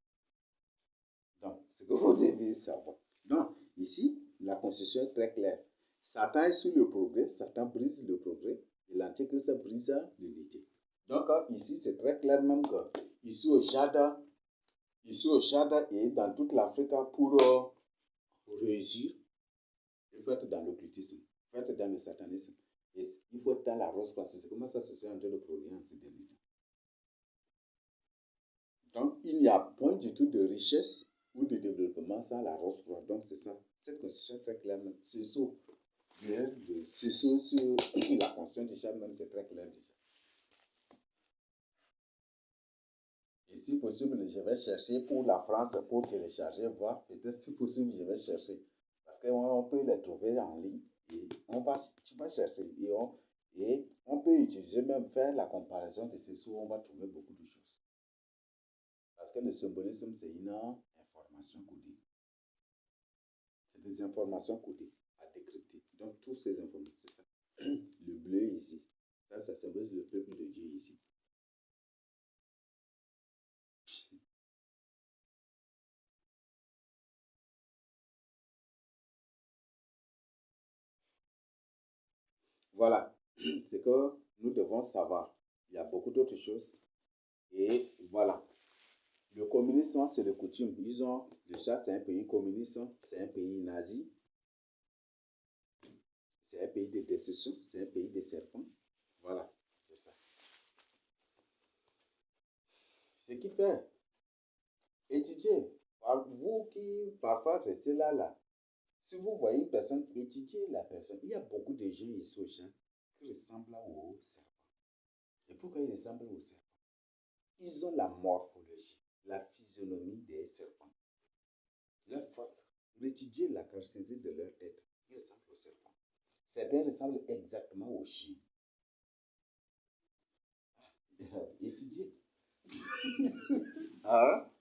Donc, ce que vous devez savoir. Donc, ici, la constitution est très claire. Satan est sur le progrès, Satan brise le progrès, et l'antéchrist brise l'unité. Donc, ici, c'est très clair même que, ici au Tchad et dans toute l'Afrique, pour réussir, il faut être dans l'occultisme, il faut être dans le satanisme, et il faut être dans la rose croix. C'est comment ça se fait en train de produire en ces derniers temps. Donc, il n'y a point du tout de richesse ou de développement sans la rose croix. Donc, c'est ça. Cette constitution est très claire. C'est ça. Sur la constitution du Tchad, même, c'est très clair déjà. Et si possible, je vais chercher pour la France, pour télécharger, voir. Peut-être si possible, je vais chercher. Parce qu'on peut les trouver en ligne. Et tu vas chercher. Et on peut utiliser, même faire la comparaison de ces sources. On va trouver beaucoup de choses. Parce que le symbolisme, c'est une information codée. C'est des informations codées à décrypter. Donc, toutes ces informations, c'est ça. Le bleu ici, ça symbolise le peuple de Dieu ici. Voilà, c'est que nous devons savoir. Il y a beaucoup d'autres choses. Et voilà. Le communisme, c'est le coutume. Le Tchad, c'est un pays communiste, c'est un pays nazi, c'est un pays de destruction, c'est un pays de serpents. Voilà, c'est ça. Ce qui fait, étudier. Vous qui parfois restez là, si vous voyez une personne, étudiez la personne. Il y a beaucoup de gens ici au Tchad qui ressemblent au serpent. Et pourquoi ils ressemblent au serpent? Ils ont la morphologie, la physionomie des serpents. Leur force, pour étudier la caractéristique de leur tête, ils ressemblent aux serpents. Certains ressemblent exactement aux chiens. Étudiez. Hein?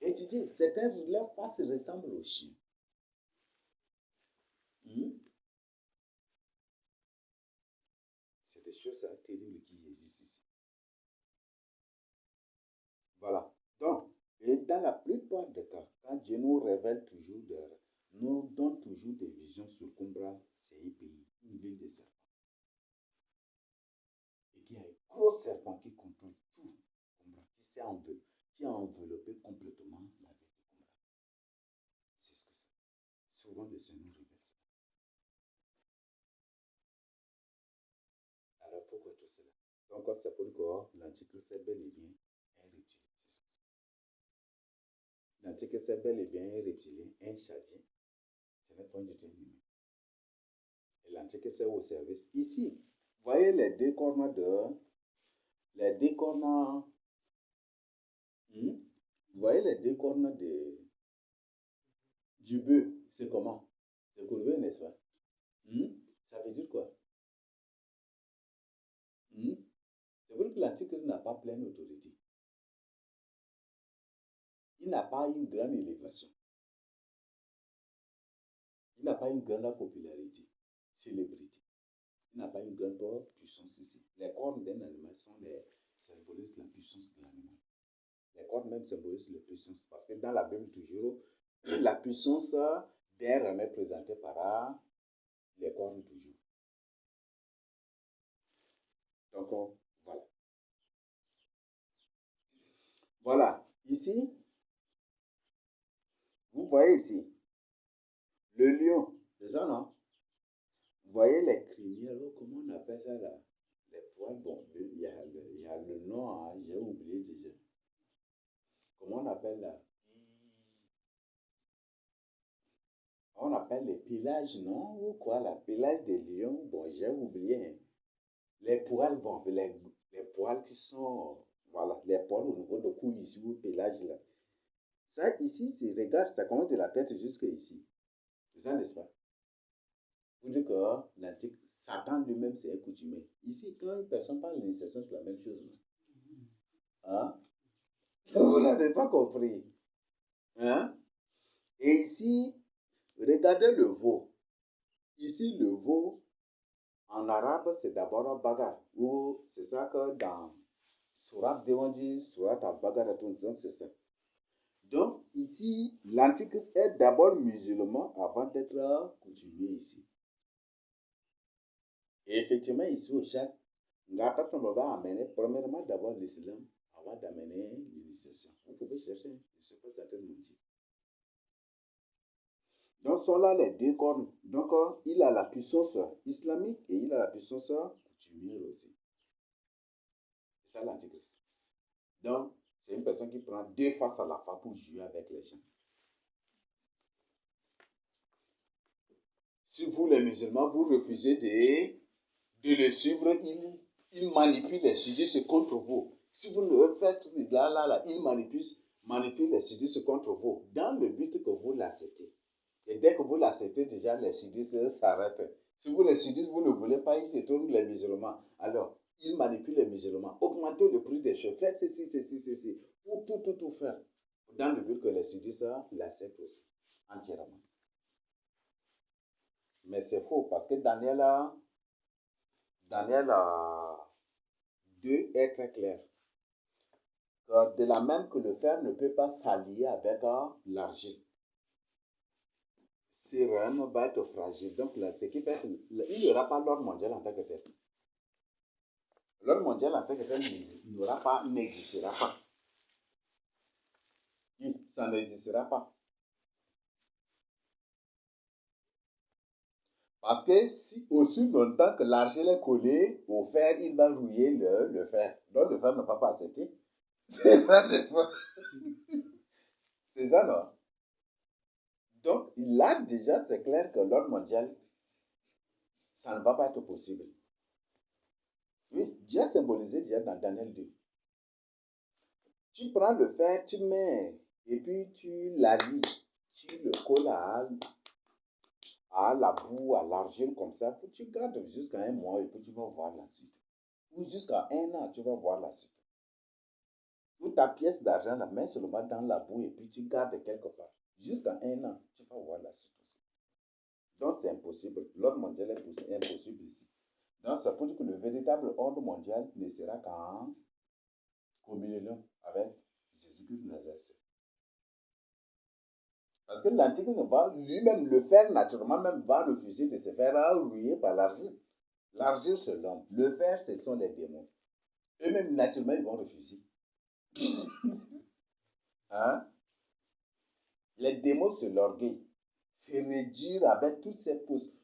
Étudiez. Certains, leur face ressemble aux chiens. C'est des choses terribles qui existent ici. Voilà. Donc, et dans la plupart des cas, quand Dieu nous révèle toujours, nous donne toujours des visions sur Kumbra, c'est un pays, une ville de serpents. Et qu'il y a un gros serpent qui contrôle tout Kumbra, qui a enveloppé complètement la ville de Kumbra. C'est ce que c'est. Souvent, le Seigneur révèle ça. Alors, pourquoi tout cela? Donc, c'est pour que l'Antichrist est bel et bien un reptilien. L'Antichrist est bel et bien un reptilien, un chadien. Ce n'est pas du tout humain. Et l'Antichrist est au service. Ici, voyez les deux cornes vous voyez les deux cornes du bœuf, c'est comment? C'est courbé, n'est-ce pas? Ça veut dire quoi? C'est vrai que l'Antichrist n'a pas pleine autorité. Il n'a pas une grande élévation. Il n'a pas une grande popularité, célébrité. Il n'a pas une grande puissance ici. Les cornes d'un animal symbolisent la puissance de l'animal. Les cornes même symbolisent la puissance. Parce que dans la Bible, toujours, la puissance d'un remède présenté par les cornes toujours. Donc, voilà. Voilà. Ici, vous voyez ici, le lion. C'est ça, non? Vous voyez les crinières, comment on appelle ça là? Les poils, bon, il y a le nom, hein, j'ai oublié déjà. Comment on appelle là? On appelle les pélages, non? Ou quoi, la pélage des lions? Bon, j'ai oublié. Hein. Les poils, bon, les poils qui sont, voilà, les poils au niveau de cou ici, ou pélage là. Ça, ici, regarde, ça commence de la tête jusqu'à ici. C'est ça, n'est-ce pas? Vous dites que l'antique, Satan lui-même, c'est un coutumier. Ici, quand une personne parle d'initiation, c'est la même chose. Hein? Vous n'avez pas compris. Hein? Et ici, regardez le veau. Ici, le veau, en arabe, c'est d'abord un bagar. Ou c'est ça que dans Surat, on dit Surat al-Bagar, donc c'est ça. Donc, ici, l'Antichrist est d'abord musulman avant d'être coutumier ici. Et effectivement, ici au Tchad, Ngata va amener premièrement d'abord l'islam avant d'amener l'initiation. Vous pouvez chercher, je ne sais pas certainement dit. Donc, sont là les deux cornes. Donc, il a la puissance islamique et il a la puissance coutumière aussi. C'est ça l'Antichrist. Donc, c'est une personne qui prend deux faces à la fois pour jouer avec les gens. Si vous, les musulmans, vous refusez de le suivre, il manipule les sudistes contre vous. Si vous ne faites là, il manipule les sudistes contre vous, dans le but que vous l'acceptez. Et dès que vous l'acceptez, déjà, les sudistes s'arrêtent. Si vous les sudistes, vous ne voulez pas, ils se trouvent les musulmans. Alors, il manipule les musulmans. Augmentez le prix des choses. Faites ceci. Pour tout faire. Dans le but que les sudistes l'acceptent aussi. Entièrement. Mais c'est faux parce que Daniel 2 est très clair. De la même que le fer ne peut pas s'allier avec l'argile. Ce rhum va être fragile. Donc, là, ce qui fait qu'il n'y aura pas l'ordre mondial en tant que tel. L'ordre mondial en tant que tel n'existera pas. Ça n'existera pas. Parce que si aussi longtemps que l'argile est collé au fer, il va rouiller le fer. Donc le fer ne va pas accepter. C'est ça, n'est-ce pas? C'est ça, non? Donc là, déjà, c'est clair que l'ordre mondial, ça ne va pas être possible. Oui, Dieu a symbolisé déjà dans Daniel 2. Tu prends le fer, tu mets, et puis tu l'allies. Tu le colles à la boue, à l'argile comme ça. Puis tu gardes jusqu'à un mois et puis tu vas voir la suite. Ou jusqu'à un an, tu vas voir la suite. Ou ta pièce d'argent, la mets seulement dans la boue et puis tu gardes quelque part. Jusqu'à un an, tu vas voir la suite aussi. Donc c'est impossible. L'ordre mondial est impossible ici. Donc ça veut dire que le véritable ordre mondial ne sera qu'en communion avec Jésus-Christ Nazareth. Parce que l'Antichrist va lui-même le faire naturellement, même va refuser de se faire rouiller par l'argile. L'argile, c'est l'homme. Le fer, ce sont les démons. Eux-mêmes, naturellement, ils vont refuser. Hein? Les démons, c'est l'orgueil. C'est réduire avec toutes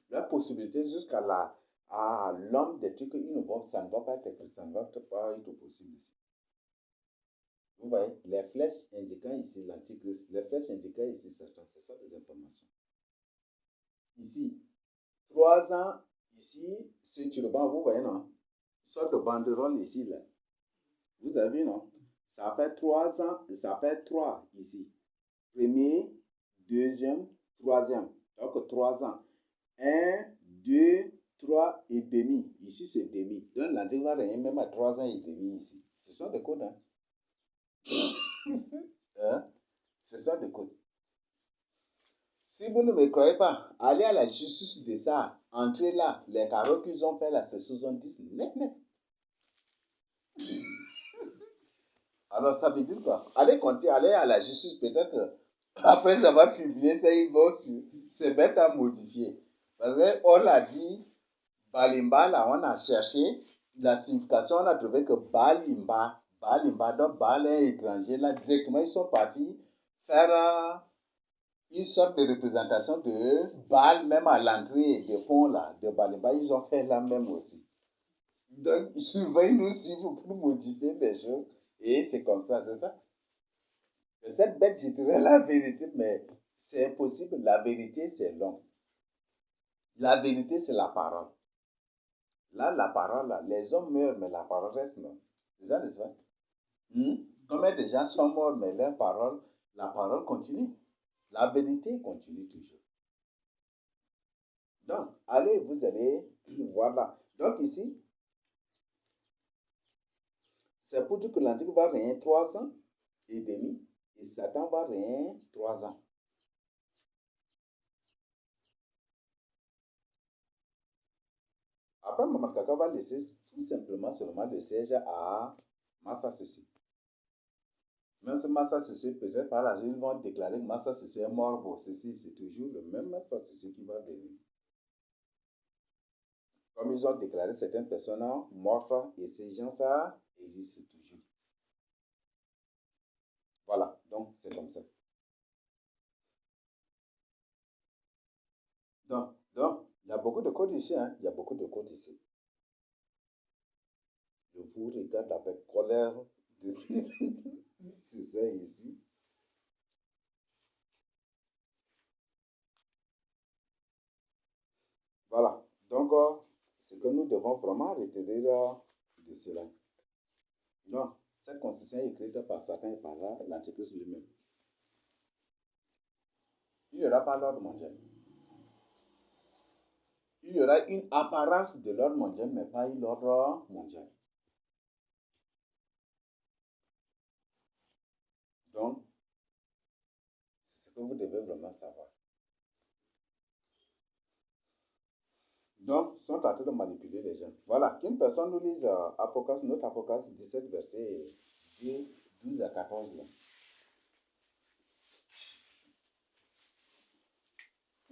leurs possibilités jusqu'à à l'homme des trucs. Ça ne va pas être, ça ne va pas être possible ici. Vous voyez, les flèches indiquant ici l'Antichrist, les flèches indiquant ici Satan, ce sont des informations. Ici, 3 ans, ici, sur turban, vous voyez, non? Une sorte de banderole ici, là. Vous avez vu, non? Ça fait 3 ans, ça fait 3 ici. Premier, deuxième, troisième. Donc 3 ans. 1, 2, 3 et demi. Ici, c'est demi. Donc l'Antichrist va rien même à 3 ans et demi ici. Ce sont des codes, hein? Hein? Ce sont des codes. Si vous ne me croyez pas, allez à la justice de ça. Entrez là. Les carreaux qu'ils ont fait là, c'est 70 net, net. Alors, ça veut dire quoi? Allez compter, allez à la justice. Peut-être après avoir publié ça, ils vont se mettre à modifier. Parce qu'on l'a dit, Balimba, là, on a cherché la signification, on a trouvé que Balimba, donc Bal est étranger, là, directement, ils sont partis faire une sorte de représentation de Bal, même à l'entrée des fonds, là, de Balimba, ils ont fait la même aussi. Donc, surveillez-nous si vous pouvez modifier les choses. Et c'est comme ça, c'est ça. Cette bête, je dirais la vérité, mais c'est impossible. La vérité, c'est l'homme. La vérité, c'est la parole. Là, la parole, là, les hommes meurent, mais la parole reste, non. C'est ça, n'est-ce pas? Combien de gens sont morts, mais la parole continue. La vérité continue toujours. Donc, allez, vous allez voir là. Donc, ici, c'est pour dire que l'Antichrist va régner 3 ans et demi et Satan va régner 3 ans. Après, Maman Kaka va laisser tout simplement seulement le siège à Massa Sissi. Même si Massa Sissi, peut-être par la suite, ils vont déclarer que Massa Sissi est mort pour ceci, c'est toujours le même Massa Sissi qui va venir. Comme ils ont déclaré certaines personnes mortes et ces gens-là existent toujours. Voilà, donc c'est comme ça. Donc, il y a beaucoup de codes ici, hein? Il y a beaucoup de codes ici. Je vous regarde avec colère depuis c'est ça ici. Voilà, donc c'est que nous devons vraiment retenir de cela. Donc, cette constitution est écrite par Satan et par l'Antichrist lui-même. Il n'y aura pas l'ordre mondial. Il y aura une apparence de l'ordre mondial, mais pas une ordre mondial. Donc, c'est ce que vous devez vraiment savoir. Donc, ils sont en train de manipuler les gens. Voilà, qu'une personne nous lise notre Apocalypse 17, verset 12 à 14. Là.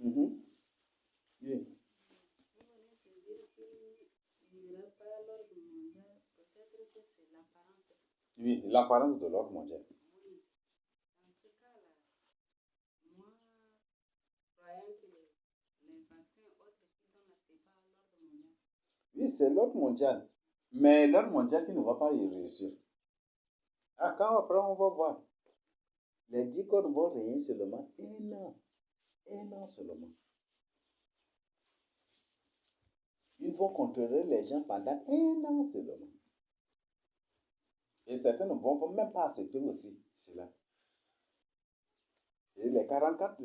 Oui. Vous venez de dire qu'il n'y aura pas l'ordre mondial. Peut-être que c'est l'apparence. Oui, l'apparence de l'ordre mondial. Oui. Dans ce cas-là, moi, croyant que les vaccins autres qui sont là, c'est pas l'ordre mondial. Oui, c'est l'ordre mondial. Mais l'ordre mondial qui ne va pas y réussir. Ah, quand après on va voir. Les 10 codes vont régner seulement 1 an. 1 an seulement. Ils vont contrôler les gens pendant 1 an seulement. Et certains ne vont même pas accepter aussi cela. Et les 144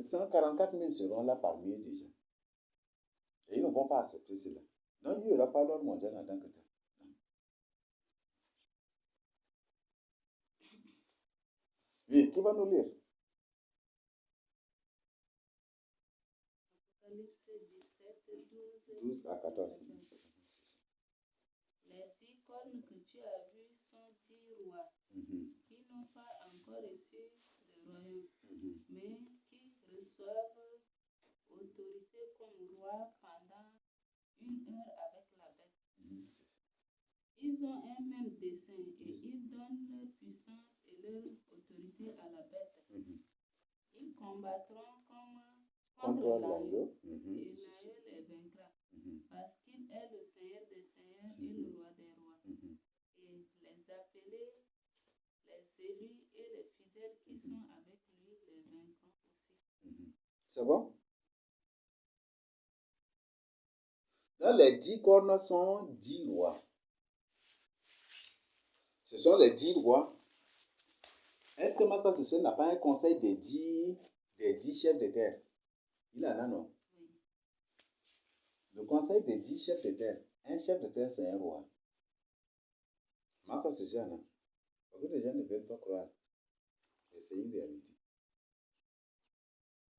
000 seront là parmi eux déjà. Et ils ne vont pas accepter cela. Non, il n'y aura pas l'ordre mondial en tant que tel. Oui, qui va nous lire? Apocalypse 17, 12 à 14. Les 10 cornes que tu as vues sont 10 rois qui n'ont pas encore reçu de royaume, mais qui reçoivent autorité comme roi pendant 1 heure avec la bête. Ils ont un même dessein et ils donnent leur puissance et leur autorité à la bête. Ils combattront contre l'agneau et l'agneau les vaincra parce qu'il est le Seigneur des seigneurs et le roi des rois. Et les appelés, les élus et les fidèles qui sont avec lui les vaincront aussi. C'est bon? Dans les 10 cornes sont 10 rois. Ce sont les 10 rois. Est-ce que Master Sucre n'a pas un conseil des 10 chefs de terre? Il en a, non? Oui. Le conseil des 10 chefs de terre. Un chef de terre, c'est un roi. Master Sucre en a. Beaucoup de gens ne veulent pas croire. Et c'est une réalité.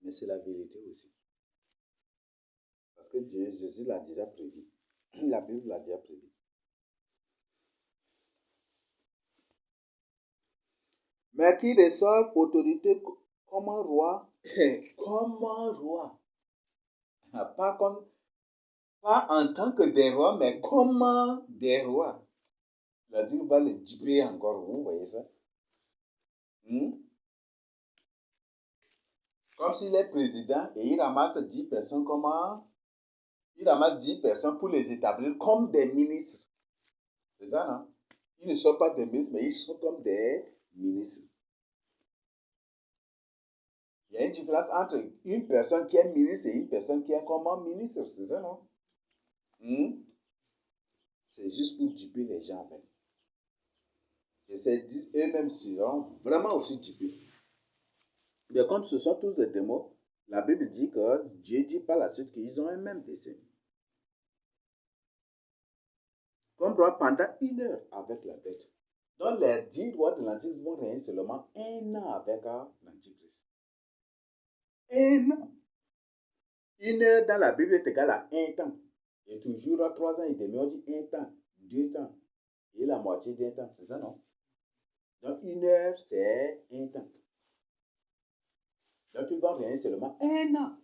Mais c'est la vérité aussi. Parce que Jésus l'a déjà prédit. La Bible l'a déjà prédit. Mais qui reçoit autorité comme un roi, comme un roi. Pas en tant que des rois, mais comme des rois. La Bible va le duper encore, vous voyez ça? Comme s'il est président et il ramasse 10 personnes il ramasse 10 personnes pour les établir comme des ministres. C'est ça, non? Ils ne sont pas des ministres, mais ils sont comme des ministres. Il y a une différence entre une personne qui est ministre et une personne qui est comme un ministre. C'est ça, non? C'est juste pour duper les gens avec. Et eux-mêmes seront vraiment aussi dupés. Mais comme ce sont tous des démons, la Bible dit que Dieu dit par la suite qu'ils ont un même dessein. Comme roi pendant 1 heure avec la bête. Donc les 10 rois de l'Antichrist vont régner seulement 1 an avec l'Antichrist. 1 an. 1 heure dans la Bible est égale à 1 temps. Et toujours 3 ans et demi, on dit 1 temps, 2 temps. Et la moitié d'un temps, c'est ça, non? Donc 1 heure, c'est 1 temps. Donc ils vont régner seulement 1 an.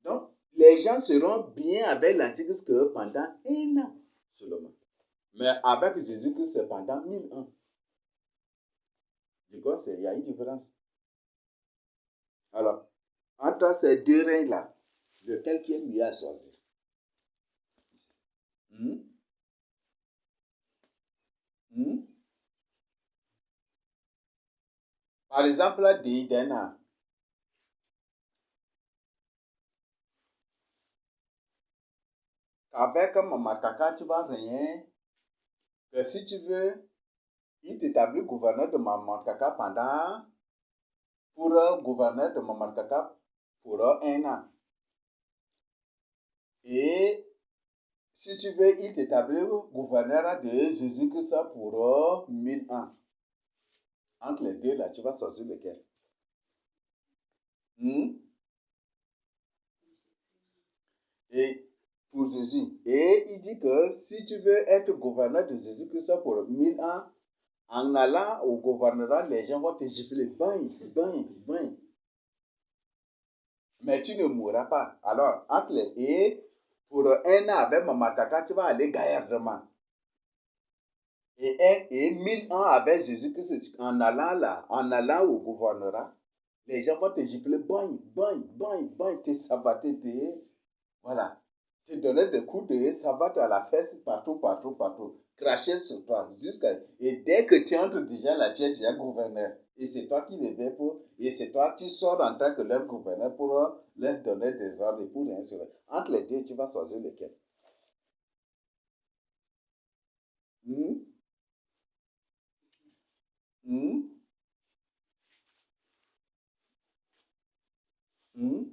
Donc les gens seront bien avec l'Antichrist que pendant 1 an seulement. Mais avec Jésus-Christ, c'est pendant 1000 ans. Du coup, il y a une différence. Alors, entre ces deux règnes-là, lequel qui est mieux à choisir? Par exemple, Dana. Avec Mamakaka, tu vas régner. Que si tu veux, il t'établit gouverneur de Mamakaka pour gouverneur de Mamakaka pour 1 an. Et si tu veux, il t'établit gouverneur de Jésus-Christ pour 1000 ans. Entre les deux, là, tu vas choisir lequel? Et pour Jésus. Et il dit que si tu veux être gouverneur de Jésus-Christ pour 1000 ans, en allant au gouvernement, les gens vont te gifler. Bang, bang, bang. Mais tu ne mourras pas. Alors, entre les et pour 1 an avec Mamakaka, tu vas aller gaillardement. Et 1000 ans avec Jésus-Christ, en allant au gouvernement, les gens vont te gifler. Bang, bang, bang, bang, te sabater, voilà. Te donner des coups de sabat à la fesse partout, partout, partout. Cracher sur toi. Et dès que tu entres déjà là, tu es déjà gouverneur. Et c'est toi qui les veux pour. Et c'est toi qui sors en tant que leur gouverneur pour leur donner des ordres et pour rien sur eux. Entre les deux, tu vas choisir lequel. Hmm? Hmm?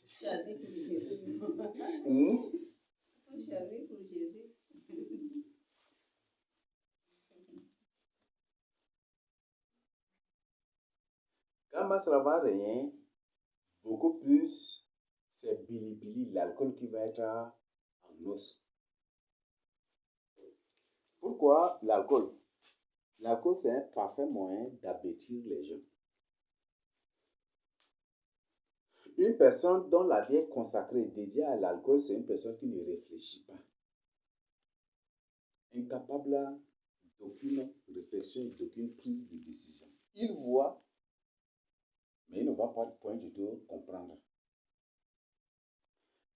Choisis pour Jésus. Hmm? Faut choisir pour Jésus. Quand ma sera va rien, beaucoup plus, c'est bilibili, l'alcool qui va être en os. Pourquoi l'alcool? L'alcool, c'est un parfait moyen d'abêtir les gens. Une personne dont la vie est consacrée, dédiée à l'alcool, c'est une personne qui ne réfléchit pas. Incapable d'aucune réflexion et d'aucune prise de décision. Il voit, mais il ne va pas point du tout comprendre.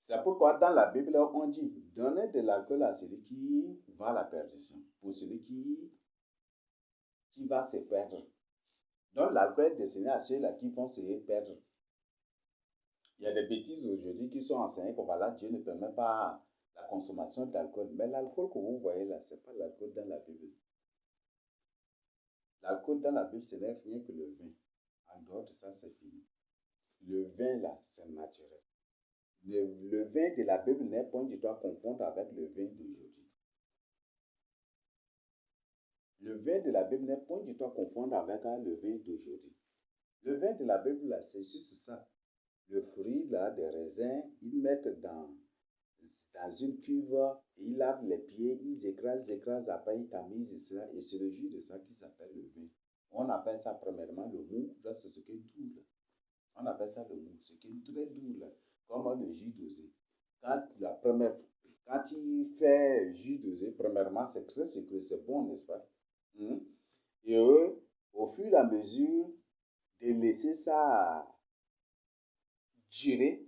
C'est pourquoi dans la Bible, on dit, donnez de l'alcool à celui qui va à la perdition, pour celui qui va se perdre. Donc l'alcool est destiné à ceux-là qui vont se perdre. Il y a des bêtises aujourd'hui qui sont enseignées comme voilà, Dieu ne permet pas la consommation d'alcool. Mais l'alcool que vous voyez là, ce n'est pas l'alcool dans la Bible. L'alcool dans la Bible, ce n'est rien que le vin. En dehors de ça, c'est fini. Le vin là, c'est naturel. Le vin de la Bible n'est point du tout à confondre avec le vin d'aujourd'hui. Le vin de la Bible n'est point du tout à confondre avec le vin d'aujourd'hui. Le vin de la Bible là, c'est juste ça. Le fruit là, des raisins, ils mettent dans une cuve, ils lavent les pieds, ils écrasent, après ils tamisent cela, et c'est le jus de ça qui s'appelle le vin. On appelle ça premièrement le mou, là c'est ce qui est doux là. On appelle ça le mou, ce qui est très doux là, comme le jus dosé. Quand il fait jus dosé, premièrement c'est très sucré, c'est bon, n'est-ce pas? Et eux, au fur et à mesure de laisser ça durer,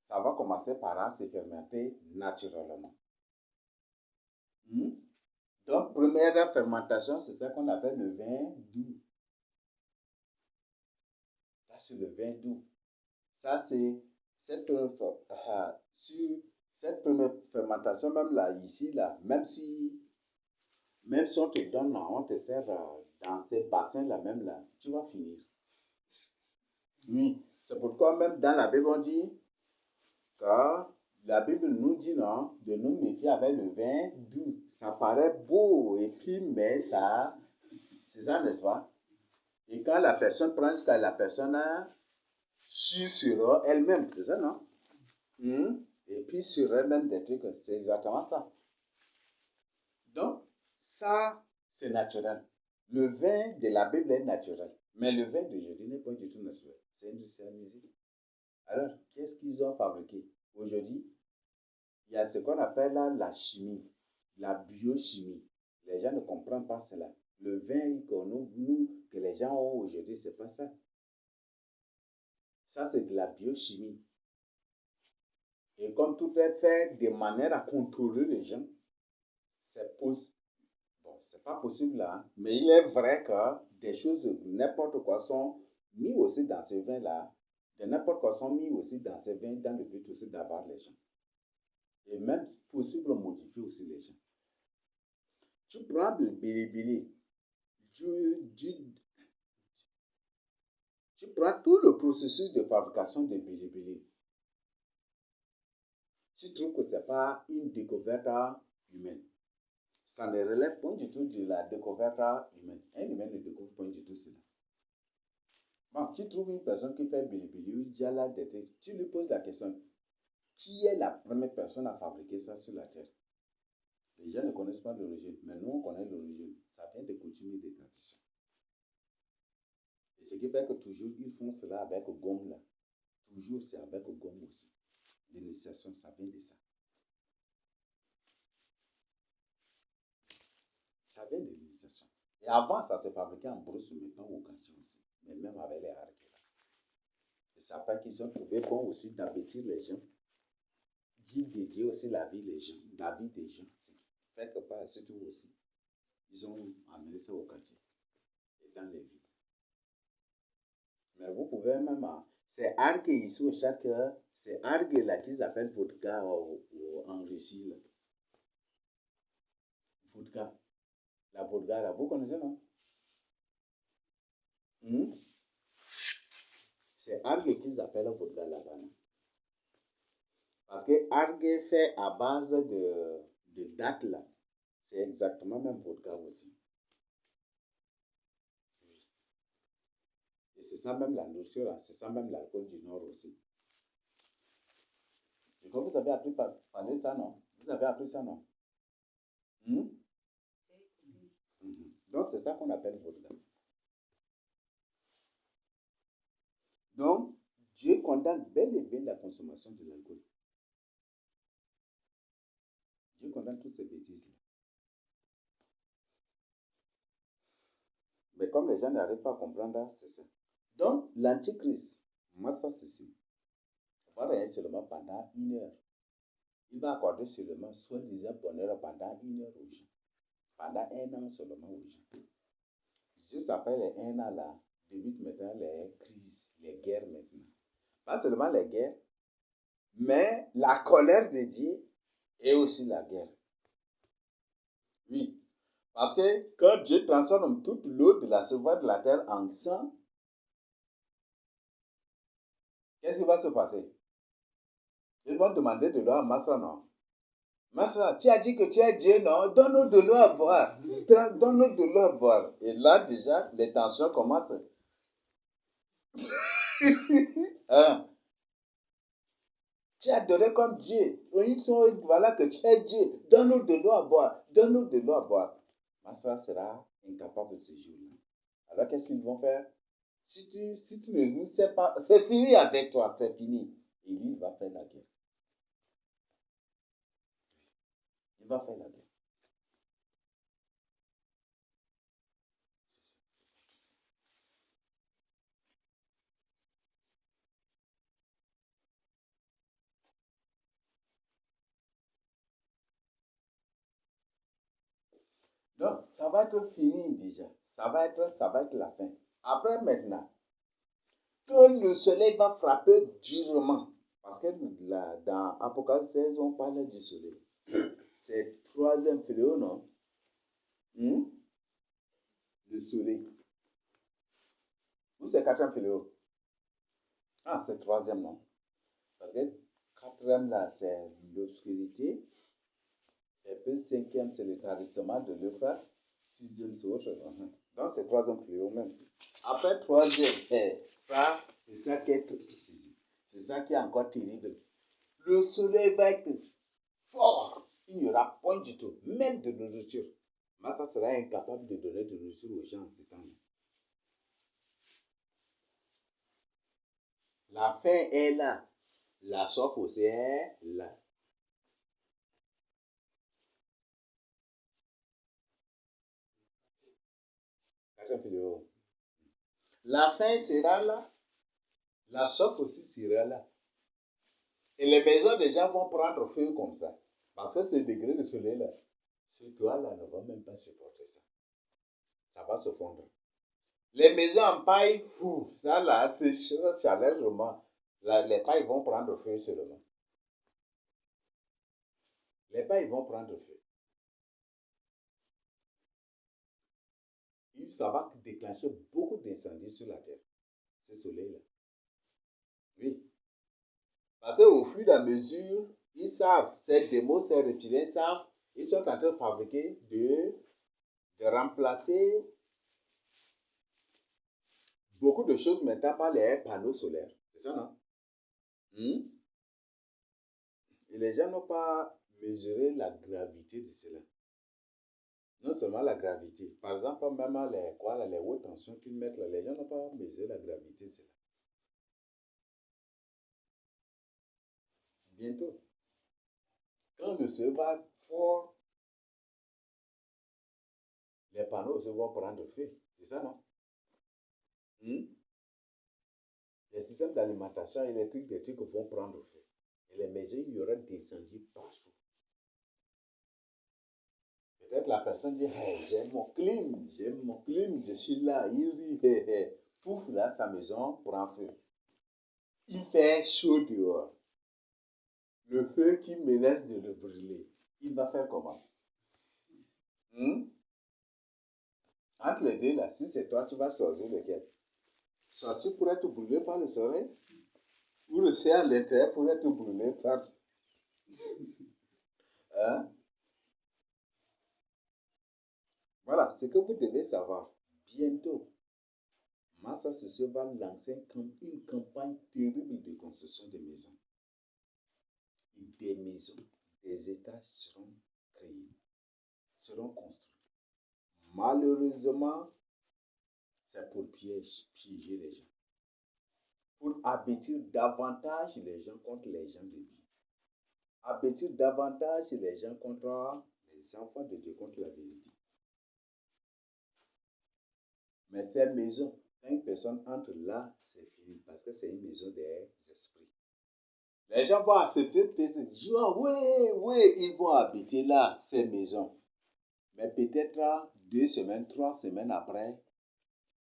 ça va commencer par se fermenter naturellement. Donc, première fermentation, c'est ça qu'on appelle le vin doux. Ça, c'est le vin doux. Ça, c'est cette première fermentation, même là, ici, là, même si on te donne, on te sert dans ces bassins-là, même là, tu vas finir. Oui, c'est pourquoi même dans la Bible, on dit que la Bible nous dit non, de nous méfier avec le vin doux. Ça paraît beau et puis, mais ça, c'est ça, n'est-ce pas? Et quand la personne prend jusqu'à la personne chie sur elle-même, c'est ça, non? Et puis sur elle-même des trucs, c'est exactement ça. Donc, ça, c'est naturel. Le vin de la Bible est naturel. Mais le vin d'aujourd'hui n'est pas du tout naturel. C'est industrialisé. Alors, qu'est-ce qu'ils ont fabriqué? Aujourd'hui, il y a ce qu'on appelle la chimie, la biochimie. Les gens ne comprennent pas cela. Le vin que les gens ont aujourd'hui, c'est pas ça. Ça, c'est de la biochimie. Et comme tout est fait de manière à contrôler les gens, c'est possible. Bon, c'est pas possible là, hein, mais il est vrai que des choses, n'importe quoi, sont mis aussi dans ce vin-là, de n'importe quoi sont mis aussi dans ce vin, dans le but aussi d'avoir les gens. Et même possible modifier aussi les gens. Tu prends le bilibili, tu prends tout le processus de fabrication de bilibili. Tu trouves que ce n'est pas une découverte humaine. Ça ne relève pas du tout de la découverte humaine. Un humain ne découvre pas du tout cela. Bon, tu trouves une personne qui fait bilibili, tu lui poses la question, qui est la première personne à fabriquer ça sur la terre? Les gens ne connaissent pas l'origine, mais nous on connaît l'origine. Ça vient des coutumes et des traditions. Et ce qui fait que toujours ils font cela avec gomme là. Toujours c'est avec gomme aussi. L'initiation, ça vient de ça. Ça vient de l'initiation. Et avant, ça se fabriquait en brousse, maintenant au quartier aussi. Mais même avec les harques là. Et c'est après qu'ils ont trouvé bon aussi d'habituer les gens, d'y dédier aussi la vie des gens. Ce qui fait que par la suite aussi, ils ont amené ça au quartier et dans les villes. Mais vous pouvez même, c'est hargue ici au chaque, c'est hargue là qu'ils appellent vodka en Russie là. Vodka. La vodka, là, vous connaissez, non? Hmm? C'est algues qu'ils appellent vodka là-bas. Non? Parce que algues fait à base de dattes, là. C'est exactement même vodka aussi. Et c'est ça même la nourriture, là. C'est ça même l'alcool du Nord aussi. Je crois que vous avez appris par parler ça, non? Vous avez appris ça, non? Hmm? Mhm. Donc, c'est ça qu'on appelle vodka. Donc, Dieu condamne bel et bien la consommation de l'alcool. Dieu condamne toutes ces bêtises-là. Mais comme les gens n'arrivent pas à comprendre, c'est ça. Donc, l'antichrist, moi, ça, c'est ça. On va rien seulement pendant 1 heure. Il va accorder seulement soi-disant bonheur pendant 1 heure aux gens. Pendant 1 an seulement aux gens. Juste après les 1 an là, débutent maintenant les crises, les guerres maintenant. Pas seulement les guerres, mais la colère de Dieu et aussi la guerre. Oui. Parce que quand Dieu transforme toute l'eau de la surface de la terre en sang, qu'est-ce qui va se passer? Ils vont demander de l'eau à Masra, non? Masra, tu as dit que tu es Dieu, non? Donne-nous de l'eau à boire. Donne-nous de l'eau à boire. Et là, déjà, les tensions commencent. Hein? Tu es adoré comme Dieu. Ils sont, voilà que tu es Dieu. Donne-nous de l'eau à boire. Donne-nous de l'eau à boire. Masra sera incapable de ce jour-là. Alors, qu'est-ce qu'ils vont faire? Si tu ne sais pas, c'est fini avec toi, c'est fini. Et lui, il va faire la guerre. Il va faire la guerre. Donc, ça va être fini déjà. Ça va être la fin. Après, maintenant, que le soleil va frapper durement. Parce que là, dans Apocalypse 16, on parle du soleil. C'est le troisième fléau, non? Hmm? Le soleil. Ou c'est le quatrième fléau? Ah, c'est le troisième, non? Parce que quatrième, là, c'est l'obscurité. Et puis cinquième, c'est le tarissement de l'Euphrates. Sixième, c'est autre chose. Donc, c'est le troisième fléau même. Après troisième, ça, c'est ça qui est c'est ça qui est encore terrible. Le soleil va être fort. Il n'y aura point du tout, même de nourriture. Mais ça sera incapable de donner de nourriture aux gens en ce temps-là. La faim est là. La soif aussi est là. La faim sera là. La soif aussi sera là. Et les maisons des gens vont prendre feu comme ça. Parce que ce degré de soleil-là, ce toit-là ne va même pas supporter ça. Ça va se fondre. Les maisons en paille, fou, ça là, c'est chaleureusement. Là, les pailles vont prendre feu seulement. Les pailles vont prendre feu. Et ça va déclencher beaucoup d'incendies sur la terre. Ce soleil-là. Oui. Parce qu'au fur et à mesure, ils savent, ces démos, ces reptiliens savent, ils sont en train de fabriquer, de remplacer beaucoup de choses maintenant par les panneaux solaires. C'est ça, non? Hmm? Et les gens n'ont pas mesuré la gravité de cela. Non seulement la gravité. Par exemple, même les hautes tensions qu'ils mettent là, les gens n'ont pas mesuré la gravité de cela. Bientôt, quand le soleil va fort, les panneaux aussi vont prendre feu. C'est ça, non? Hmm? Les systèmes d'alimentation électrique des trucs vont prendre feu. Et les maisons, il y aura des incendies partout. Peut-être la personne dit, hey, j'aime mon clim, je suis là, il rit, hey, hey. Pouf, là, sa maison prend feu. Il fait chaud dehors. Le feu qui menace de le brûler. Il va faire comment? Hmm? Entre les deux, là, si c'est toi, tu vas choisir lequel? Sortir pour être brûlé par le soleil ou rester à l'intérieur pour être brûlé par... Hein? Voilà, ce que vous devez savoir. Bientôt, Massa Sosio va lancer une campagne terrible de construction de maisons. Des maisons, des étages seront créés, seront construits. Malheureusement, c'est pour piéger les gens, pour abattre davantage les gens contre les gens de Dieu, abattre davantage les gens contre les enfants de Dieu, contre la vérité. Mais ces maisons, quand une personne entre là, c'est fini parce que c'est une maison des esprits. Les gens vont accepter peut-être, oui, oui, ils vont habiter là, ces maisons. Mais peut-être 2 semaines, 3 semaines après,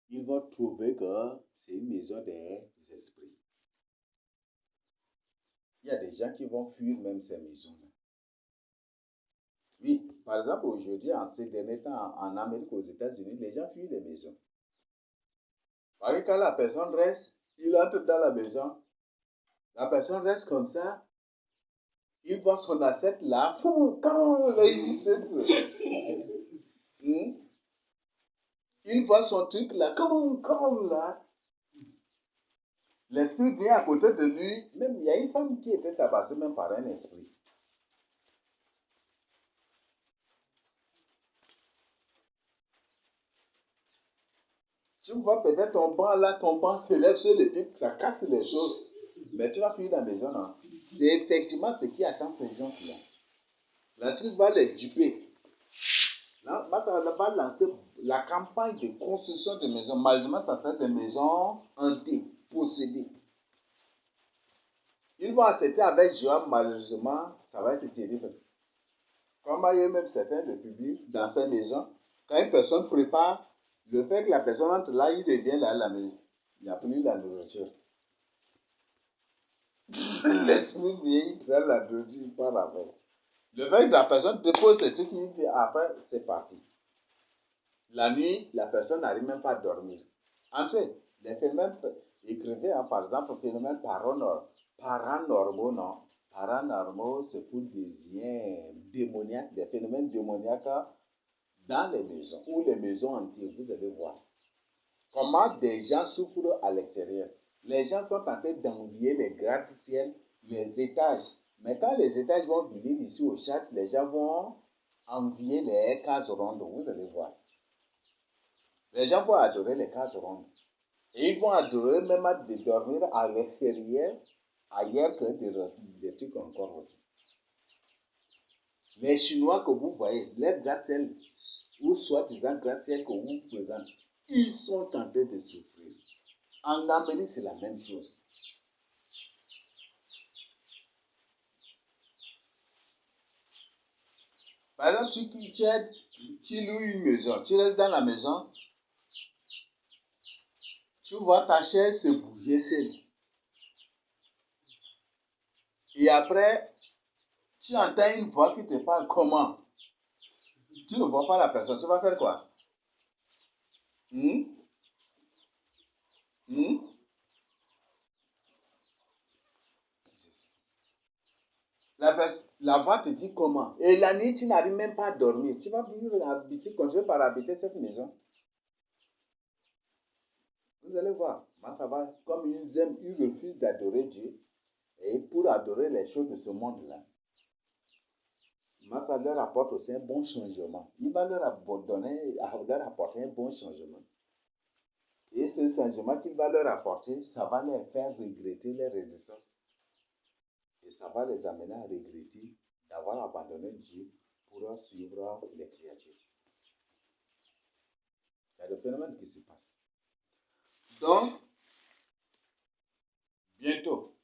ils vont trouver que c'est une maison des esprits. Il y a des gens qui vont fuir même ces maisons-là. Oui, par exemple, aujourd'hui, en ces derniers temps, en Amérique, aux États-Unis, les gens fuient les maisons. Parce que quand la personne reste, il entre dans la maison, la personne reste comme ça, il voit son assiette là, il voit son truc là, comme là. L'esprit vient à côté de lui. Même, il y a une femme qui était tabassée même par un esprit. Tu vois peut-être ton banc là, ton banc se lève sur le pic, ça casse les choses. Mais tu vas fuir la maison, non? C'est effectivement ce qui attend ces gens-là. La truc va les duper. Là, ça va lancer la campagne de construction de maisons. Malheureusement, ça sera des maisons hantées, possédées. Ils vont accepter avec joie, malheureusement, ça va être terrible. Comme il y a même certains de public dans ces maisons, quand une personne prépare, le fait que la personne entre là, il devient là la maison. Il n'y a plus la nourriture. L'esprit vient, il prend la nourriture, il part avec. Le fait que la personne dépose le truc, il dit après, c'est parti. La nuit, la personne n'arrive même pas à dormir. Entrez, les phénomènes, écrivez par exemple, phénomènes paranormaux, non. Paranormaux, c'est pour désigner démoniaques, des phénomènes démoniaques dans les maisons, ou les maisons entières, vous allez voir. Comment des gens souffrent à l'extérieur. Les gens sont en train d'envier les gratte-ciel, les étages. Mais quand les étages vont venir ici au Tchad, les gens vont envier les cases rondes, vous allez voir. Les gens vont adorer les cases rondes. Et ils vont adorer même de dormir à l'extérieur, ailleurs que des trucs encore aussi. Les Chinois que vous voyez, les gratte-ciel, ou soi-disant gratte-ciel que vous présentez, ils sont en train de souffrir. En Amérique, c'est la même chose. Par exemple, tu loues une maison, tu restes dans la maison, tu vois ta chaise se bouger seule. Et après, tu entends une voix qui te parle comment? Tu ne vois pas la personne, tu vas faire quoi? La voix te dit comment? Et la nuit, tu n'arrives même pas à dormir. Tu vas venir continuer par habiter cette maison. Vous allez voir, ça va, comme ils aiment, ils refusent d'adorer Dieu. Et pour adorer les choses de ce monde-là, ça leur apporte aussi un bon changement. Il va leur apporter un bon changement. Et ce changement qu'il va leur apporter, ça va leur faire regretter les résistances. Et ça va les amener à regretter d'avoir abandonné Dieu pour suivre les créatures. Il y a le phénomène qui se passe. Donc, bientôt,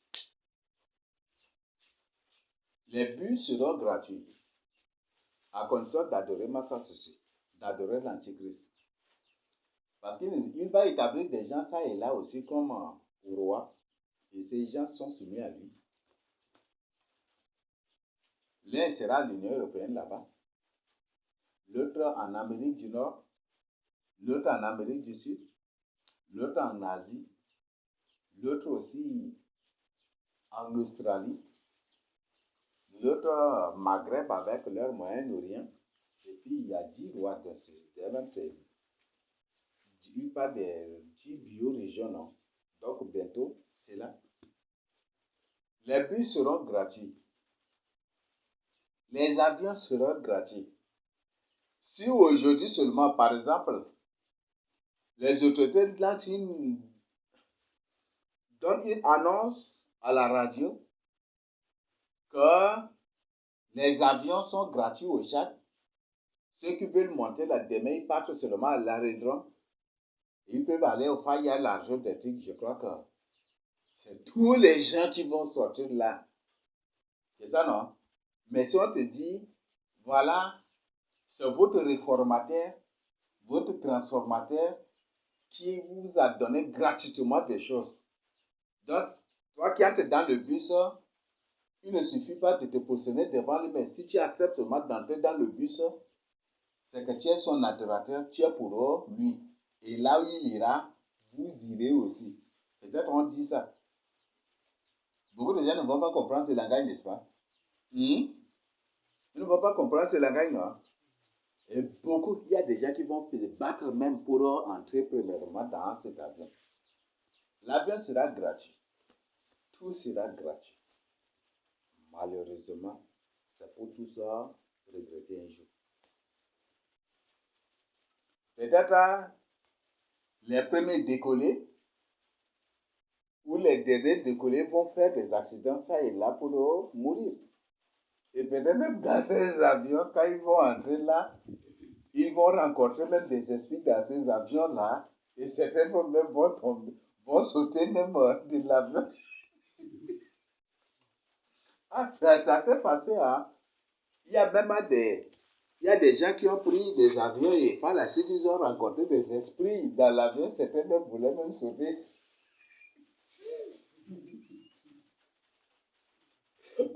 les bus seront gratuits à condition d'adorer Massa Sosio, d'adorer l'Antichrist. Parce qu'il va établir des gens ça et là aussi comme roi, et ces gens sont soumis à lui. L'un sera à l'Union européenne là-bas, l'autre en Amérique du Nord, l'autre en Amérique du Sud, l'autre en Asie, l'autre aussi en Australie, l'autre Maghreb avec leur Moyen-Orient. Et puis il y a 10 rois de même c'est il parle des 10 biorégions, non? Donc bientôt, c'est là. Les bus seront gratuits. Les avions seront gratuits. Si aujourd'hui seulement, par exemple, les autorités de la Chine donnent une annonce à la radio que les avions sont gratuits au Tchad, ceux qui veulent monter là demain, ils partent seulement à l'aérodrome. Ils peuvent aller au phare, il y a l'argent des trucs. Je crois que c'est tous les gens qui vont sortir là. C'est ça, non? Mais si on te dit, voilà, c'est votre réformateur, votre transformateur qui vous a donné gratuitement des choses. Donc, toi qui entres dans le bus, il ne suffit pas de te positionner devant lui, mais si tu acceptes seulement d'entrer dans le bus, c'est que tu es son adorateur, tu es pour lui. Et là où il ira, vous irez aussi. Peut-être on dit ça. Beaucoup de gens ne vont pas comprendre ce langage, n'est-ce pas? Ils ne vont pas comprendre ce langage, non? Et beaucoup, il y a des gens qui vont se battre même pour entrer premièrement dans cet avion. L'avion sera gratuit. Tout sera gratuit. Malheureusement, c'est pour tout ça regretter un jour. Peut-être les premiers décollés ou les derniers décollés vont faire des accidents ça et là pour mourir. Et peut-être dans ces avions, quand ils vont entrer là, ils vont rencontrer même des esprits dans ces avions-là et certains même vont sauter même de l'avion. Ah, ça s'est passé, hein? Il y a même il y a des gens qui ont pris des avions et par la suite, ils ont rencontré des esprits dans l'avion. Certains même voulaient même sauter.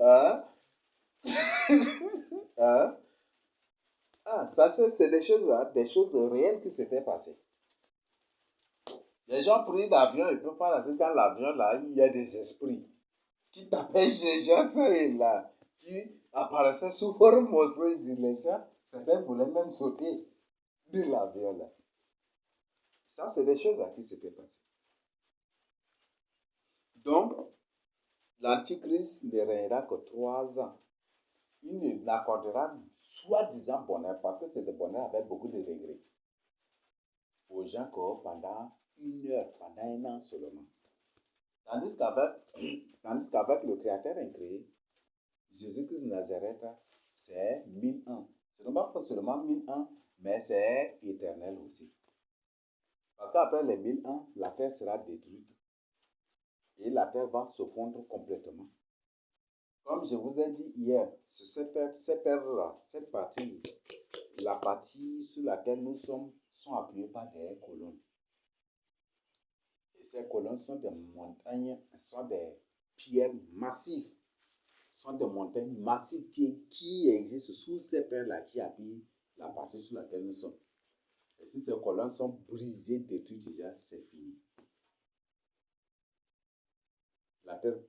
Hein? Hein? Ah, ça, c'est des choses réelles qui s'étaient passées. Les gens pris l'avion et puis par la suite, dans l'avion, là, il y a des esprits qui t'empêchent les gens, ça et là, qui apparaissaient sous forme monstrueuse. Les gens, certains voulaient même sauter de l'avion, là. Ça, c'est des choses qui s'étaient passées. Donc, l'Antichrist ne régnera que 3 ans. Il ne l'accordera soi-disant bonheur, parce que c'est le bonheur avec beaucoup de regrets, aux gens que pendant 1 heure, pendant 1 an seulement. Tandis qu'avec le Créateur incréé, Jésus-Christ de Nazareth, c'est 1000 ans. Ce n'est pas seulement 1000 ans, mais c'est éternel aussi. Parce qu'après les 1000 ans, la terre sera détruite. Et la terre va se fondre complètement. Comme je vous ai dit hier, sur cette terre-là, cette partie, la partie sur laquelle nous sommes, sont appuyées par des colonnes. Et ces colonnes sont des montagnes, sont des pierres massives, sont des montagnes massives qui existent sous ces terres-là, qui appuient la partie sur laquelle nous sommes. Et si ces colonnes sont brisées, détruites déjà, c'est fini.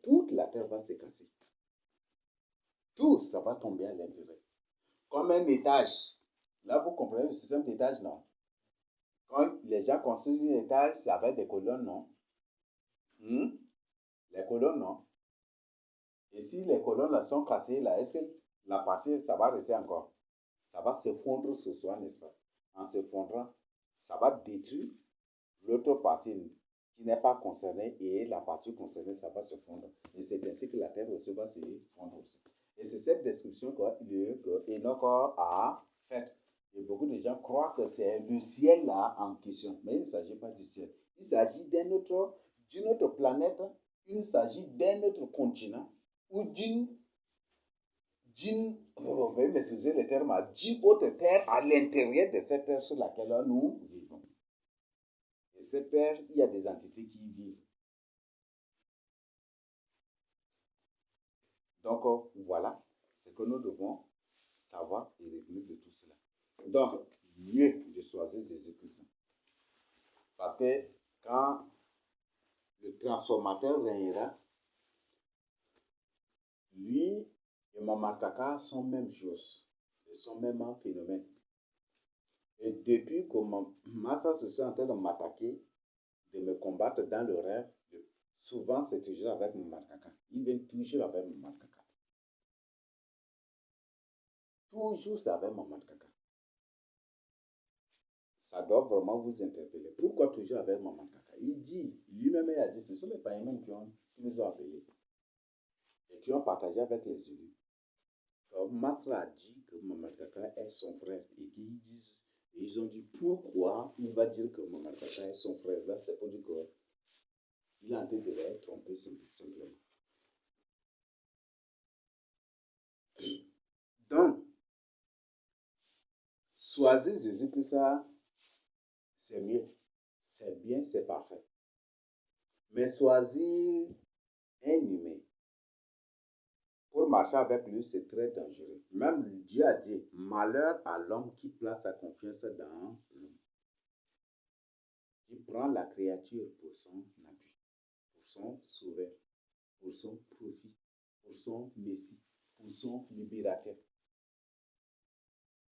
Toute la terre va se casser. Tout, ça va tomber à l'intérieur. Comme un étage. Là, vous comprenez le système d'étage, non? Quand les gens construisent un étage, c'est avec des colonnes, non? Les colonnes, non? Et si les colonnes là sont cassées, là, est-ce que la partie, ça va rester encore? Ça va se fondre ce soir, n'est-ce pas? En se fondrant, ça va détruire l'autre partie qui n'est pas concernée et la partie concernée, ça va se fondre. Et c'est ainsi que la terre aussi va se fondre aussi. Et c'est cette description que Enoch a faite. Et beaucoup de gens croient que c'est le ciel là en question. Mais il ne s'agit pas du ciel. Il s'agit d'une autre planète. Il s'agit d'un autre continent ou veuillez m'excuser le terme, d'une autre terre à l'intérieur de cette terre sur laquelle nous vivons. Et cette terre, il y a des entités qui y vivent. Donc, voilà ce que nous devons savoir et retenir de tout cela. Donc, mieux de choisir Jésus-Christ. Parce que quand le transformateur régnera, lui et Mamakaka sont même chose. Ils sont même un phénomène. Et depuis que Massa se sont en train de m'attaquer, de me combattre dans le rêve, souvent c'est toujours avec Mamakaka. Il vient toujours avec Mamakaka. Toujours c'est avec Mamakaka. Ça doit vraiment vous interpeller. Pourquoi toujours avec Mamakaka? Il dit, lui-même il a dit, ce sont les païens même qui nous ont appelés et qui ont partagé avec les élus. Masra a dit que Mamakaka est son frère et ils ont dit pourquoi il va dire que Mamakaka est son frère. Là, c'est pour dire qu'il est en train de les tromper simplement. Donc, choisir Jésus que ça, c'est mieux. C'est bien, c'est parfait. Mais choisir un humain pour marcher avec lui, c'est très dangereux. Même Dieu a dit, malheur à l'homme qui place sa confiance dans l'homme, qui prend la créature pour son appui, pour son sauveur, pour son profit, pour son messie, pour son libérateur.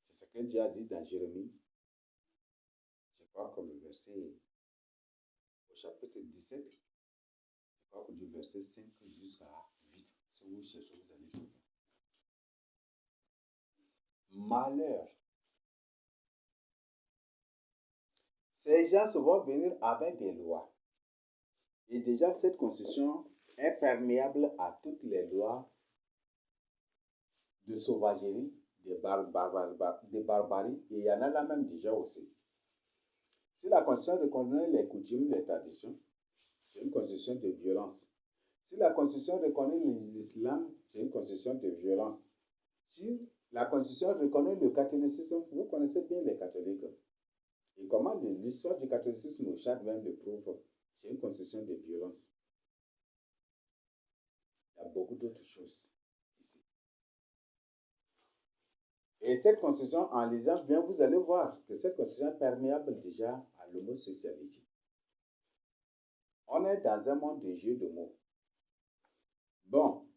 C'est ce que Dieu a dit dans Jérémie, je crois que le verset, au chapitre 17, je crois que du verset 5 jusqu'à 8, si vous cherchez, vous allez trouver. Malheur. Ces gens se vont venir avec des lois. Et déjà, cette constitution est perméable à toutes les lois de sauvagerie, de barbarie, et il y en a là même déjà aussi. Si la constitution reconnaît les coutumes, les traditions, c'est une constitution de violence. Si la constitution reconnaît l'islam, c'est une constitution de violence. Si la constitution reconnaît le catholicisme, vous connaissez bien les catholiques. Et comment l'histoire du catholicisme au Tchad même le prouve, c'est une constitution de violence. Il y a beaucoup d'autres choses ici. Et cette constitution, en lisant bien, vous allez voir que cette constitution est perméable déjà à l'homosexualité. On est dans un monde de jeux de mots. Bon.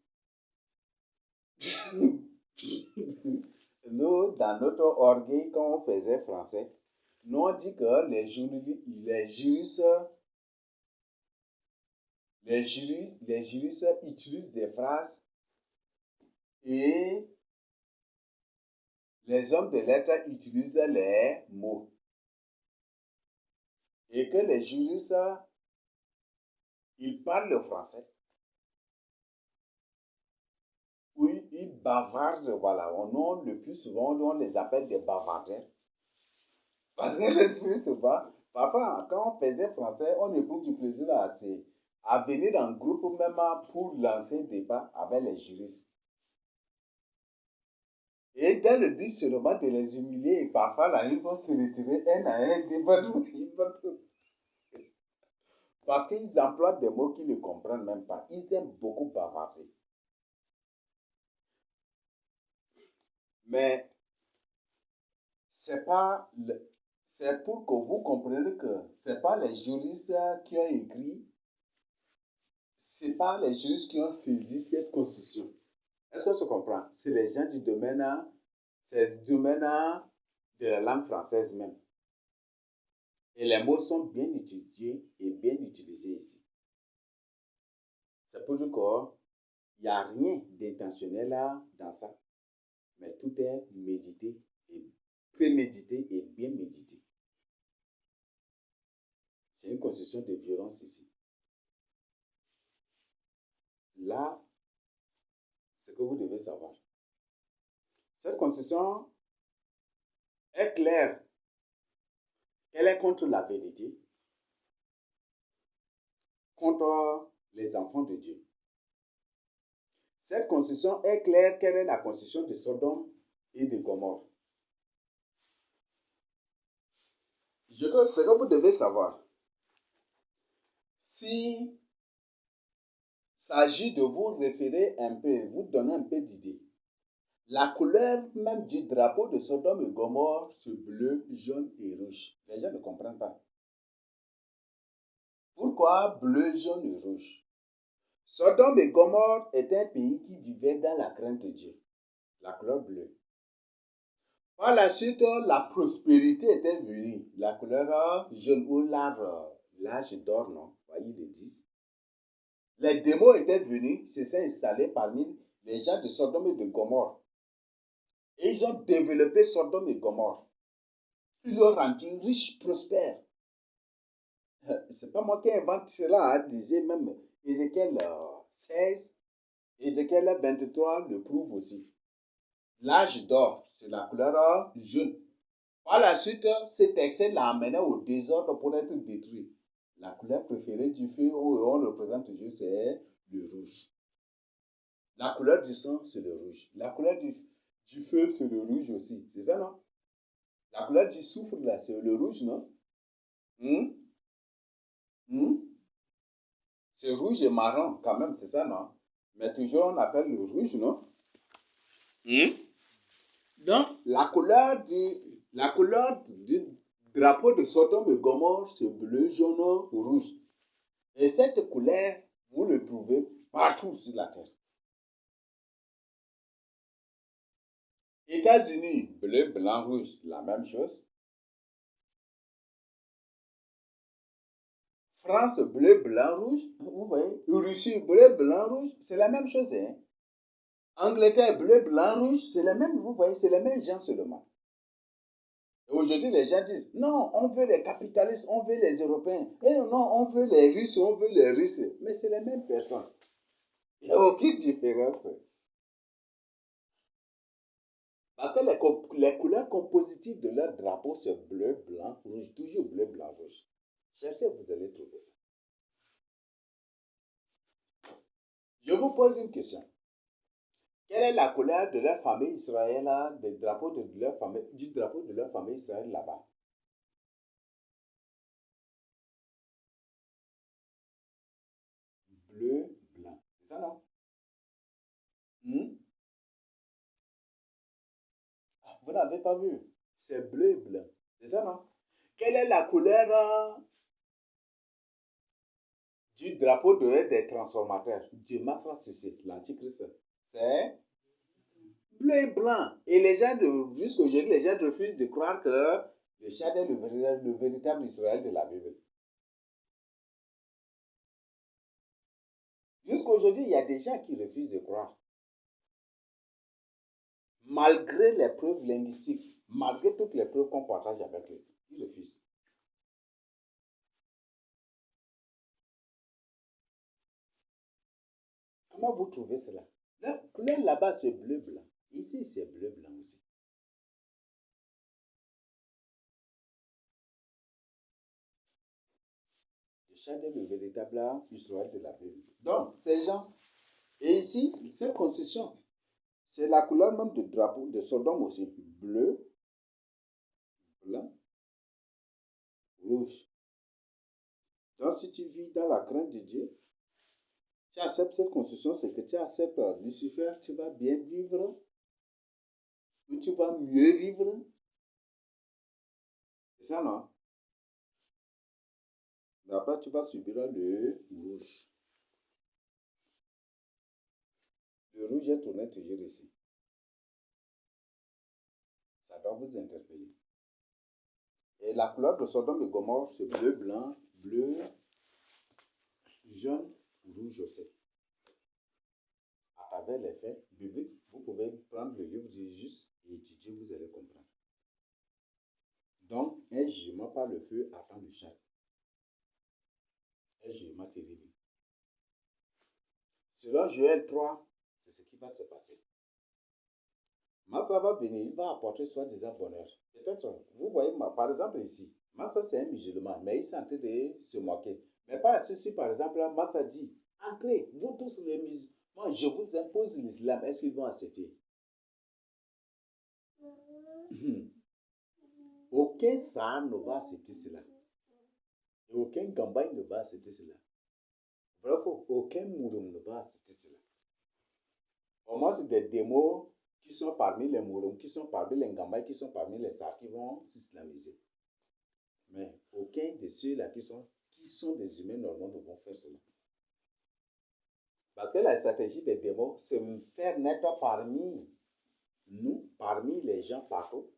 Nous, dans notre orgueil, quand on faisait français, nous on dit que les juristes utilisent des phrases et les hommes de lettres utilisent les mots. Et que les juristes, ils parlent le français. Oui, ils bavardent, voilà. Le plus souvent, on les appelle des bavardeurs. Parce que l'esprit se bat. Parfois, quand on faisait français, on éprouve du plaisir à venir en groupe même pour lancer un débat avec les juristes. Et dans le but seulement de les humilier, et parfois là, ils vont se retirer un à un, parce qu'ils emploient des mots qu'ils ne comprennent même pas. Ils aiment beaucoup bavarder. Mais c'est pour que vous compreniez que ce n'est pas les juristes qui ont écrit, ce n'est pas les juristes qui ont saisi cette constitution. Est-ce qu'on se comprend? C'est les gens du domaine, c'est du domaine de la langue française même. Et les mots sont bien étudiés et bien utilisés ici. C'est pour dire qu'il n'y a rien d'intentionnel dans ça, mais tout est médité et prémédité et bien médité. C'est une constitution de violence ici. Là, ce que vous devez savoir. Cette constitution est claire. Elle est contre la vérité, contre les enfants de Dieu. Cette constitution est claire quelle est la constitution de Sodome et de Gomorrhe. Ce que vous devez savoir, si s'agit de vous référer un peu, vous donner un peu d'idée. La couleur même du drapeau de Sodome et Gomorrhe, c'est bleu, jaune et rouge. Les gens ne comprennent pas. quoi? Bleu, jaune et rouge. Sodome et Gomorrhe est un pays qui vivait dans la crainte de Dieu. La couleur bleue. Par la suite, la prospérité était venue. La couleur jaune ou l'âge d'or, non? Voyez, ils le disent. Les démons étaient venus, se sont installés parmi les gens de Sodome et de Gomorrhe. Et ils ont développé Sodome et Gomorrhe. Ils l'ont rendu riche, prospère. C'est pas moi qui invente cela, hein, disait même Ézéchiel 16, Ézéchiel 23 le prouve aussi. L'âge d'or, c'est la couleur jaune. Par la suite, cet excès l'a amené au désordre pour être détruit. La couleur préférée du feu, où on représente toujours, c'est le rouge. La couleur du sang, c'est le rouge. La couleur du feu, c'est le rouge aussi. C'est ça, non? La couleur du soufre, là, c'est le rouge, non? Hum? Hum? C'est rouge et marron, quand même, c'est ça, non? Mais toujours, on appelle le rouge, non? Hum? Donc, la couleur du drapeau de Sodome et Gomorrhe, c'est bleu, jaune ou rouge. Et cette couleur, vous le trouvez partout sur la terre. États-Unis, bleu, blanc, rouge, la même chose. France, bleu, blanc, rouge, vous voyez. Russie, bleu, blanc, rouge, c'est la même chose, hein. Angleterre, bleu, blanc, rouge, c'est la même, vous voyez, c'est les mêmes gens seulement. Et aujourd'hui, les gens disent, non, on veut les capitalistes, on veut les Européens. Et non, on veut les Russes, on veut les Russes. Mais c'est les mêmes personnes. Il n'y a aucune différence. Parce que les couleurs compositives de leur drapeau, c'est bleu, blanc, rouge. Toujours bleu, blanc, rouge. Cherchez, vous allez trouver ça. Je vous pose une question. Quelle est la couleur de leur famille israélienne, du drapeau de leur famille israélienne là-bas? Bleu, blanc. C'est ça, non? Hmm? Vous n'avez pas vu? C'est bleu et blanc. C'est ça, non? Quelle est la couleur du drapeau des transformateurs? Dieu m'a francisé, l'antichrist. C'est bleu et blanc. Et les gens, jusqu'aujourd'hui, les gens refusent de croire que le Tchad est le véritable Israël de la Bible. Jusqu'aujourd'hui, il y a des gens qui refusent de croire. Malgré les preuves linguistiques, malgré toutes les preuves qu'on partage avec eux, ils refusent. Comment vous trouvez cela? La couleur là-bas, c'est bleu-blanc. Ici, c'est bleu-blanc aussi. Le Tchad est le véritable Israël de la Bible. Donc, ces gens, et ici, cette constitution, c'est la couleur même du drapeau de Sodome aussi. Bleu, blanc, rouge. Donc, si tu vis dans la crainte de Dieu, tu acceptes cette constitution, c'est que tu acceptes Lucifer, tu vas bien vivre, ou tu vas mieux vivre. C'est ça, non? Mais après, tu vas subir le rouge. Le rouge est tourné toujours ici. Ça doit vous interpeller. Et la couleur de Sodome et Gomorrhe, c'est bleu, blanc, bleu, jaune, rouge aussi. À travers les faits bibliques, vous pouvez prendre le livre de juste et étudier, vous allez comprendre. Donc, un jugement par le feu attend le chat. Un jugement terrible. Selon Joël 3, c'est ce qui va se passer. Massa va venir, il va apporter soi-disant bonheur. Peut-être, vous voyez, par exemple ici, Massa c'est un musulman, mais il est en train de se moquer. Mais par ceci, par exemple, Massa dit, entrez, vous tous les musulmans, je vous impose l'islam, est-ce qu'ils vont accepter? Aucun Sahara ne va accepter cela. Et aucun Gambaï ne va accepter cela. Bravo, aucun Mouroum ne va accepter cela. Au moins, c'est des démos qui sont parmi les Mouroum, qui sont parmi les Gambaï, qui sont parmi les Sahara, qui vont s'islamiser. Mais aucun de ceux-là qui sont des humains normaux ne vont faire cela. Parce que la stratégie des démons, c'est faire naître parmi nous, parmi les gens partout,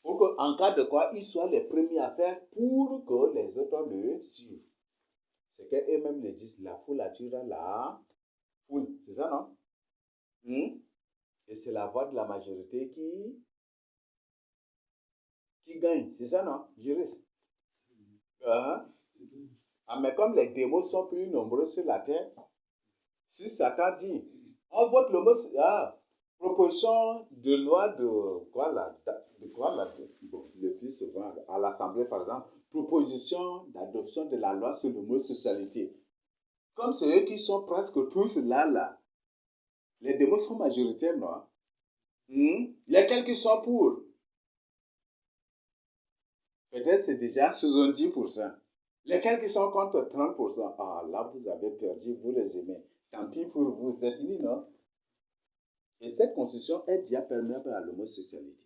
pour qu'en cas de quoi, ils soient les premiers à faire pour que les autres le suivent. C'est qu'eux-mêmes le disent, la foule attire la foule. C'est ça, non? Et c'est la voix de la majorité qui gagne. C'est ça, non, juriste? Mais comme les démons sont plus nombreux sur la terre, si Satan dit, on vote le mot, proposition de loi de quoi là, le plus souvent à l'Assemblée par exemple, proposition d'adoption de la loi sur l'homosexualité. Comme c'est eux qui sont presque tous là, les démons sont majoritaires, non? Lesquels qui sont pour? Peut-être c'est déjà 70%. Lesquels qui sont contre 30%? Ah, là, vous avez perdu, vous les aimez. Tant pis pour vous, c'est fini, non? Et cette constitution est déjà perméable à l'homosexualité.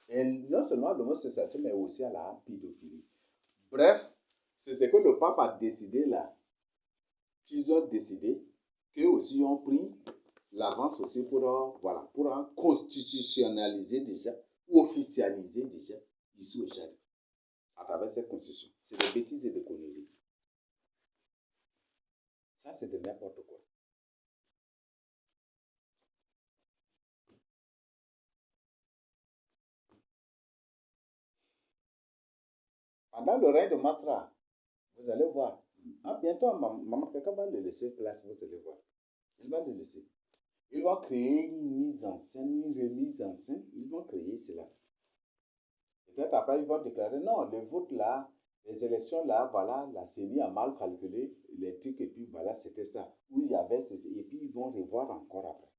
Et non seulement à l'homosexualité, mais aussi à la pédophilie. Bref, c'est ce que le pape a décidé là. Qu'ils ont décidé, qu'eux aussi ont pris l'avance aussi pour constitutionnaliser déjà, ou officialiser déjà, ici au Tchad, à travers cette constitution. C'est des bêtises et des conneries. Ça, c'est de n'importe quoi. Pendant le règne de Matra, vous allez voir. Bientôt, Maman Kaka va le laisser place, vous allez voir. Il va le laisser. Ils vont créer une mise en scène, une remise en scène. Ils vont créer cela. Peut-être après, ils vont déclarer, non, le vote là, les élections là, voilà, la CENI a mal calculé les trucs, et puis voilà, c'était ça. Où il y avait, et puis ils vont revoir encore après.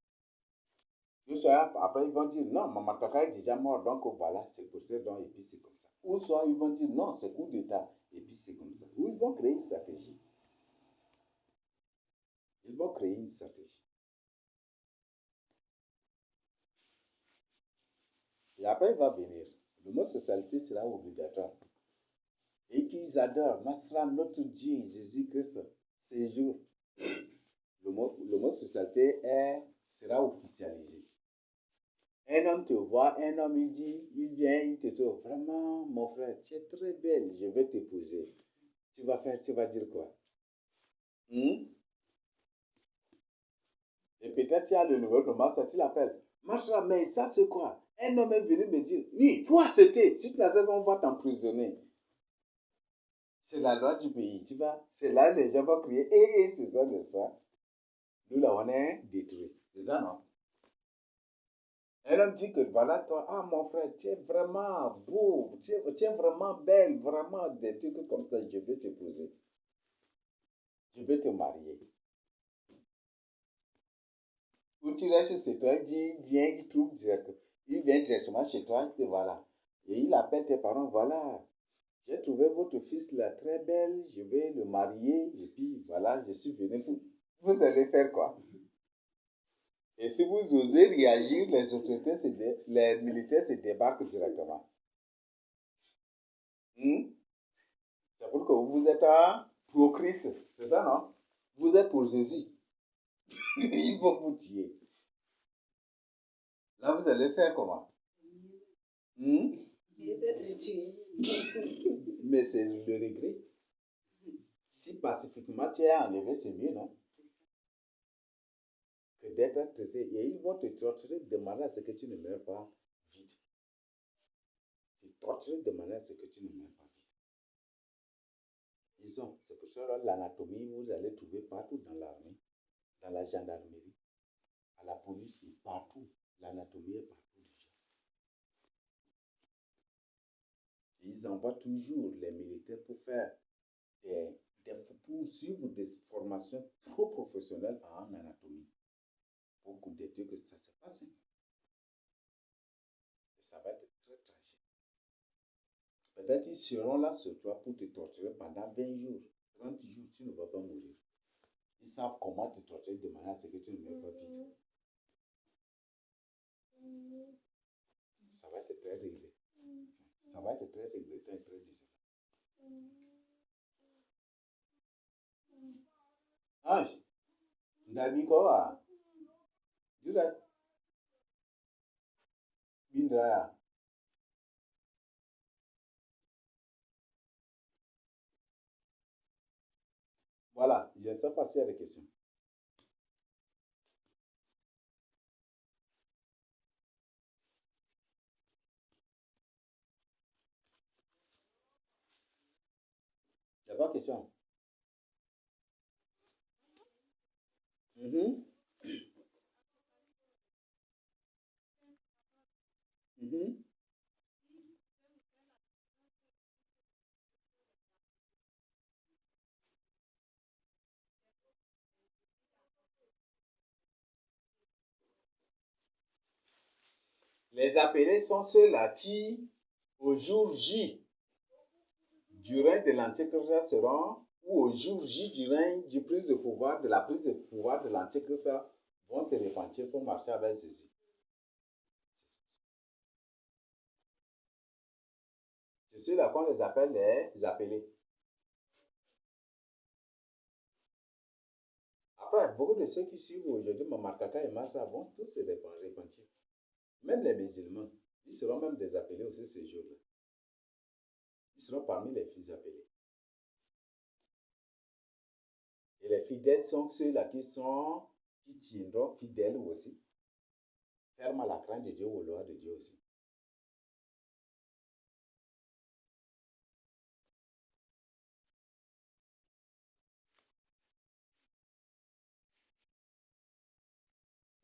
Après, ils vont dire, non, Maman Kaka est déjà mort, donc voilà, c'est pour ça, et puis c'est comme ça. Ou soit ils vont dire, non, c'est coup d'État, et puis c'est comme ça. Ou ils vont créer une stratégie. Ils vont créer une stratégie. Et après, il va venir. L'homosexualité sera obligatoire. Et qu'ils adorent, Masra, notre Dieu, Jésus-Christ, ces jours. L'homosexualité sera officialisée. Un homme te voit, un homme il dit, il vient, il te trouve, vraiment, mon frère, tu es très belle, je vais t'épouser. Tu vas dire quoi? Et peut-être tu as le numéro de Masra, tu l'appelles. Masra, mais ça c'est quoi? Un homme est venu me dire, oui, il faut accepter. Si tu n'acceptes pas, on va t'emprisonner. C'est la loi du pays, tu vois. C'est là les gens vont crier, c'est ça, n'est-ce pas? Nous, là, on est détruits. C'est ça, non? Un homme dit que, voilà, toi, mon frère, tu es vraiment beau, tu es vraiment belle, vraiment des trucs comme ça, je vais t'épouser. Je vais te marier. Ou tu restes chez toi, il dit, viens, il trouve directement. Il vient directement chez toi, et voilà. Et il appelle tes parents, voilà. J'ai trouvé votre fils là très belle, je vais le marier, et puis voilà, je suis venu. Vous allez faire quoi? Et si vous osez réagir, les autorités, les militaires se débarquent directement. C'est pour que vous êtes pro Christ, c'est ça, non? Vous êtes pour Jésus. Ils vont vous tuer. Là, vous allez faire comment? Mais c'est le regret. Si pacifiquement tu es enlevé, c'est mieux, non? Que d'être traité. Et ils vont te torturer de manière à ce que tu ne meurs pas vite. Te torturer de manière à ce que tu ne meurs pas vite. C'est pour ça l'anatomie, vous allez trouver partout dans l'armée, dans la gendarmerie, à la police, partout. L'anatomie est partout déjà. Ils envoient toujours les militaires pour faire pour suivre des formations trop professionnelles en anatomie. Pour compléter que ça se passe. Et ça va être très tragique. Peut-être ils seront là sur toi pour te torturer pendant 20 jours, 30 jours, tu ne vas pas mourir. Ils savent comment te torturer de manière à ce que tu ne meurs pas vite. Ça va être très réglé. Ça va être très réglé, très désolé. Ange, ndabi quoi? Direct, bindra. Voilà, je ne sais pas s'il y a des questions. Il n'y a pas de question. Mhm, mhm. Les appelés sont ceux-là qui, au jour J du règne de l'Antéchrist seront, ou au jour J du règne du prise de pouvoir, de la prise de pouvoir de l'Antéchrist, vont se repentir pour marcher avec Jésus. C'est ceux-là qu'on les appelle les appelés. Après, beaucoup de ceux qui suivent aujourd'hui Mamarkaka et Massa vont tous se repentir. Même les musulmans, ils seront même des appelés aussi ce jour-là. Ils seront parmi les fils appelés. Et les fidèles sont ceux-là qui tiendront fidèles aussi, fermes à la crainte de Dieu ou aux lois de Dieu aussi.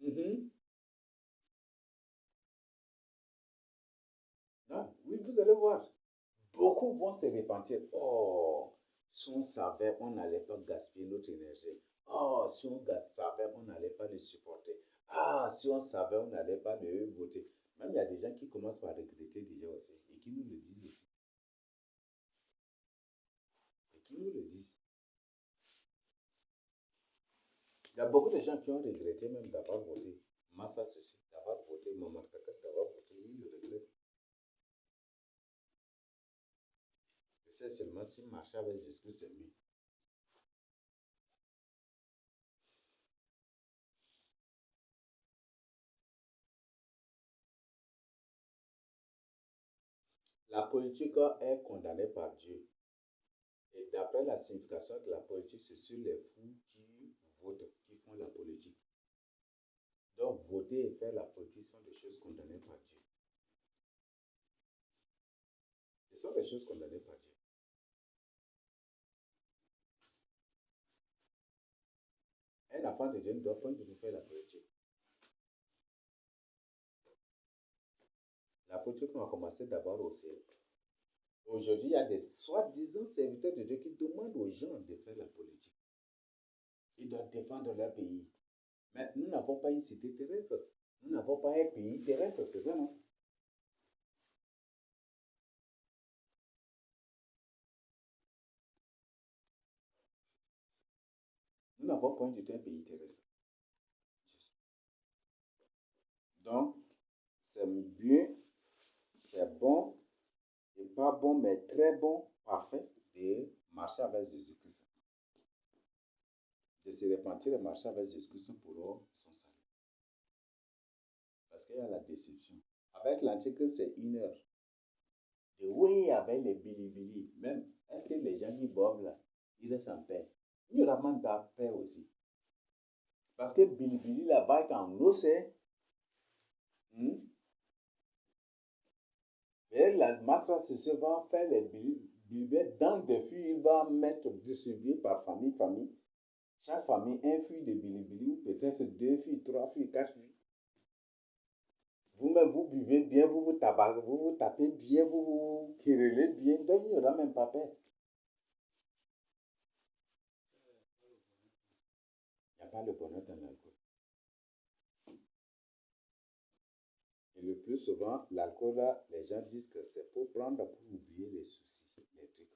Mhm. Non, oui, vous allez voir. Beaucoup vont se repentir. Oh, si on savait, on n'allait pas gaspiller notre énergie. Oh, si on savait, on n'allait pas le supporter. Ah, si on savait, on n'allait pas le voter. Même il y a des gens qui commencent par regretter déjà aussi et qui nous le disent aussi. Et qui nous le disent. Il y a beaucoup de gens qui ont regretté même d'avoir voté Massa ceci, d'avoir voté Maman Kaka, d'avoir voté, ils le regrettent. C'est seulement si marcher avec Jésus, c'est mieux. La politique est condamnée par Dieu. Et d'après la signification de la politique, c'est sur les fous qui votent, qui font la politique. Donc, voter et faire la politique sont des choses condamnées par Dieu. Ce sont des choses condamnées par Dieu. Un enfant de Dieu ne doit pas du tout faire la politique. La politique, on a commencé d'abord au ciel. Aujourd'hui, il y a des soi-disant serviteurs de Dieu qui demandent aux gens de faire la politique. Ils doivent défendre leur pays. Mais nous n'avons pas une cité terrestre. Nous n'avons pas un pays terrestre, c'est ça, non? Nous n'avons pas du tout un pays terrestre. Donc, c'est bien, c'est bon, et pas bon, mais très bon, parfait, de marcher avec Jésus-Christ. De se repentir et marcher avec Jésus-Christ pour son salut. Parce qu'il y a la déception. Avec l'Antichrist, c'est 1 heure. De oui, avec les bilibili, même, est-ce que les gens qui boivent là, ils restent en paix? Il y aura même pas paix aussi. Parce que bilibili là va être en océan. Et la masra se va faire les billets dans des fûts, il va mettre distribué par famille. Chaque famille, un fût de bilibili, peut-être 2 fûts, 3 fûts, 4 fûts. Vous-même, vous buvez bien, vous tapez bien, vous vous querellez bien, donc il n'y aura même pas peur. Il n'y a pas le bonheur dans l'alcool. Et le plus souvent, l'alcool, là, les gens disent que c'est pour prendre pour oublier les soucis, les trucs.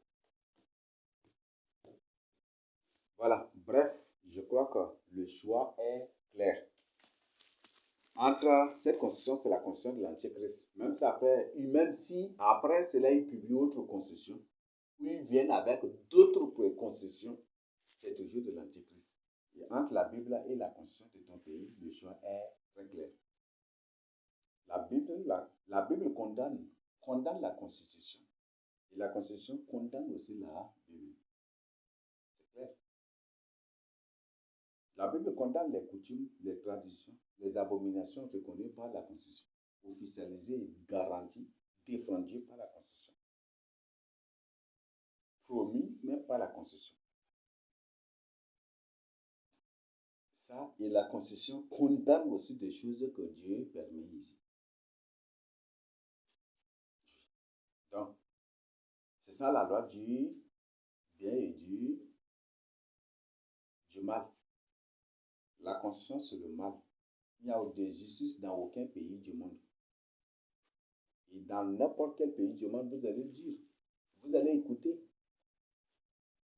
Voilà, bref, je crois que le choix est clair. Entre cette constitution, c'est la constitution de l'Antichrist. Même si après cela, il publie autre constitution. où ils viennent avec d'autres préconceptions, c'est toujours de l'antichrist. Et entre la Bible et la constitution de ton pays, le choix est très clair. La Bible condamne la constitution. Et la constitution condamne aussi la Bible. C'est clair. La Bible condamne les coutumes, les traditions, les abominations reconnues par la constitution, officialisées et garanties, défendues par la constitution, promues même par la constitution. Ça, et la constitution condamne aussi des choses que Dieu permet ici. Donc, c'est ça la loi du bien et du mal. La constitution, c'est le mal. Il n'y a de justice dans aucun pays du monde. Et dans n'importe quel pays du monde, vous allez le dire. Vous allez écouter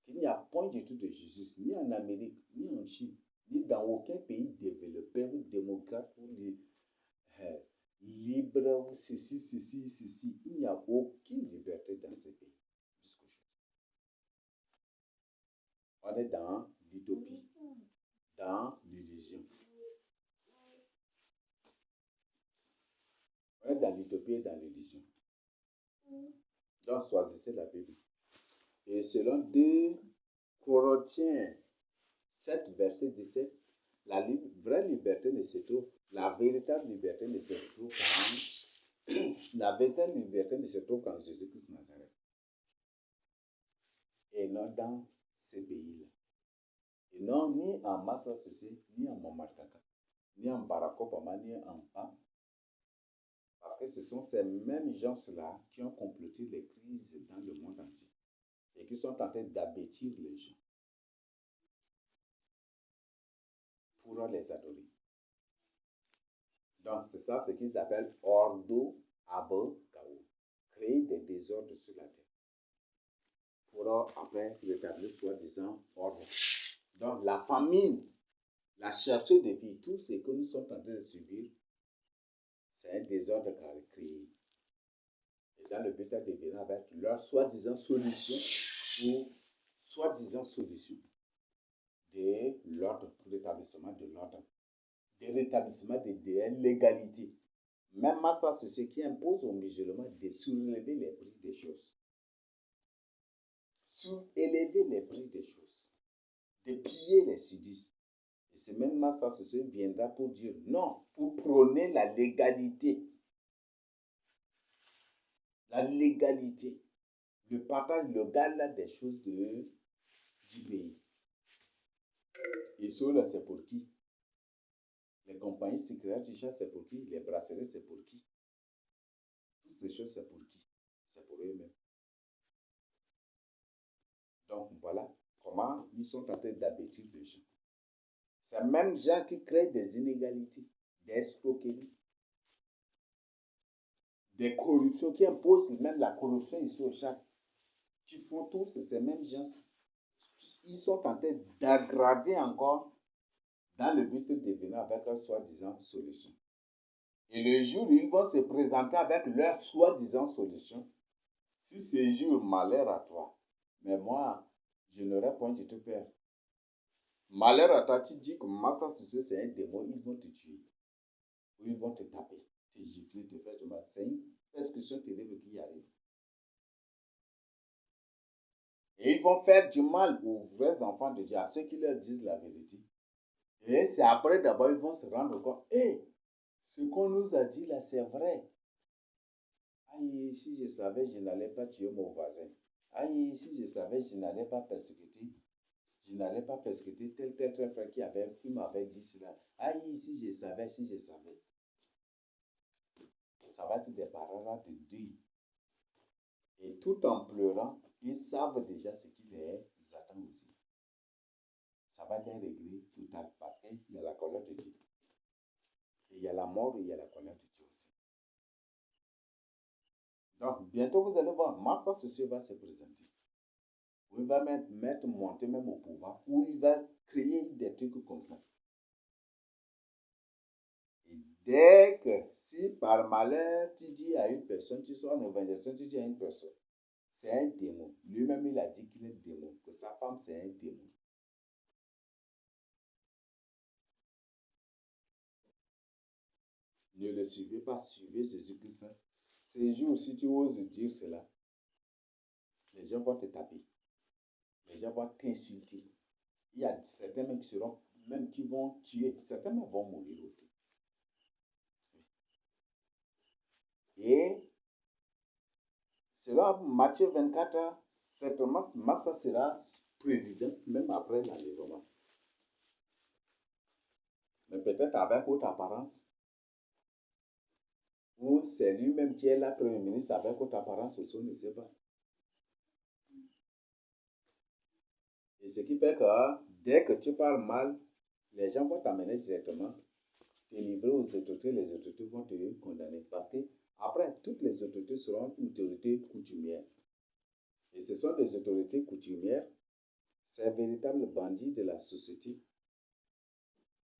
qu'il n'y a point du tout de justice, ni en Amérique, ni en Chine, ni dans aucun pays développé ou démocrate ou libre, ceci. Il n'y a aucune liberté dans ces pays. On est dans l'utopie, dans l'illusion. On est dans l'utopie et dans l'illusion. Donc, choisissez la Bible. Et selon 2 Corinthiens 7, verset 17, la vraie liberté ne se trouve, la véritable liberté ne se trouve qu'en Jésus-Christ Nazareth. Et non dans ces pays-là. Et non ni en Massa Sosé, ni en Mamataka, ni en Barack Obama, ni en PAM. Parce que ce sont ces mêmes gens-là qui ont comploté les crises dans le monde entier. Et qui sont en train d'abêtir les gens pour les adorer. Donc, c'est ça ce qu'ils appellent Ordo Abo Kao. Créer des désordres sur la terre. Pour après rétablir soi-disant ordre. Donc, la famine, la cherche de vie, tout ce que nous sommes en train de subir, c'est un désordre créé. Et dans le but de venir avec leur soi-disant solution ou soi-disant solution de l'ordre, pour l'établissement de l'ordre, de rétablissement de l'égalité. Même ça, c'est ce qui impose aux musulmans de soulever les prix des choses. Élever les prix des choses. De piller les sudistes. Et c'est même ça, ce viendra pour dire non, pour prôner la légalité. La légalité. Le partage légal des choses du pays. Et cela, c'est pour qui? Les compagnies secrètes, c'est pour qui? Les brasseries, c'est pour qui? Toutes ces choses, c'est pour qui? C'est pour eux-mêmes. Donc, voilà comment ils sont en train d'abêtir les gens. C'est même gens qui créent des inégalités, des escroqueries, des corruptions, qui imposent même la corruption ici au Tchad, qui font tous ces mêmes gens. Ils sont en train d'aggraver encore dans le but de venir avec leur soi-disant solution. Et le jour où ils vont se présenter avec leur soi-disant solution, si ce jour malheur à toi, mais moi, je n'aurai point du tout peur. Malheur à toi, tu dis que Massa Soussé, c'est un démon, ils vont te tuer. Ou ils vont te taper, te gifler, te faire du mal. C'est une persécution terrible qui arrive. Et ils vont faire du mal aux vrais enfants de Dieu, à ceux qui leur disent la vérité. Et c'est après d'abord, ils vont se rendre compte, ce qu'on nous a dit là, c'est vrai. Aïe, si je savais, je n'allais pas tuer mon voisin. Aïe, si je savais, je n'allais pas persécuter. Je n'allais pas persécuter tel frère qui m'avait dit cela. Aïe, si je savais. Ça va être des paroles de deuil. Et tout en pleurant, ils savent déjà ce qui les attend aussi. Ça va être un regret total parce qu'il y a la colère de Dieu. Et il y a la mort et il y a la colère de Dieu aussi. Donc, bientôt vous allez voir, Massa Soussé va se présenter. Où il va monter même au pouvoir, où il va créer des trucs comme ça. Et dès que, si par malheur, tu dis à une personne, tu sors en évangelisation, tu dis à une personne, c'est un démon. Lui-même, il a dit qu'il est démon, que sa femme, c'est un démon. Ne le suivez pas, suivez Jésus-Christ. Ces jours, si tu oses dire cela, les gens vont te taper. Les gens vont t'insulter. Il y a certains même qui seront, même qui vont tuer. Certains même vont mourir aussi. Et selon Matthieu 24, certainement Massa sera président même après l'enlèvement. Mais peut-être avec autre apparence. Ou c'est lui-même qui est là, Premier ministre, avec autre apparence aussi, on ne sait pas. Et ce qui fait que dès que tu parles mal, les gens vont t'amener directement, te livrer aux autorités, les autorités vont te condamner. Parce que après, toutes les autorités seront autorités coutumières. Et ce sont des autorités coutumières, c'est un véritable bandit de la société.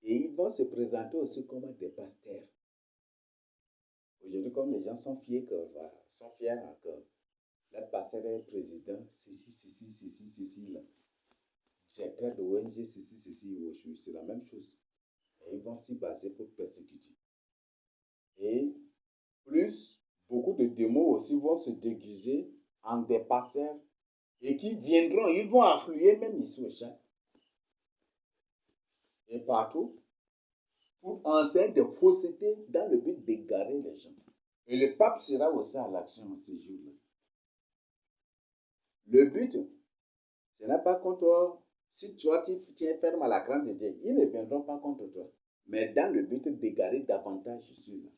Et ils vont se présenter aussi comme des pasteurs. Aujourd'hui, comme les gens sont fiers que le pasteur est président, ceci, là. Directeur de ONG, ceci, c'est la même chose. Et ils vont s'y baser pour persécuter. Et plus, beaucoup de démons aussi vont se déguiser en des pasteurs et qui viendront, ils vont affluer même ici au Tchad et partout pour enseigner des faussetés dans le but d'égarer les gens. Et le pape sera aussi à l'action en ces jours-là. Le but, ce n'est pas contre, si toi tu tiens ferme à la crainte de Dieu, ils ne viendront pas contre toi, mais dans le but d'égarer davantage ceux-là.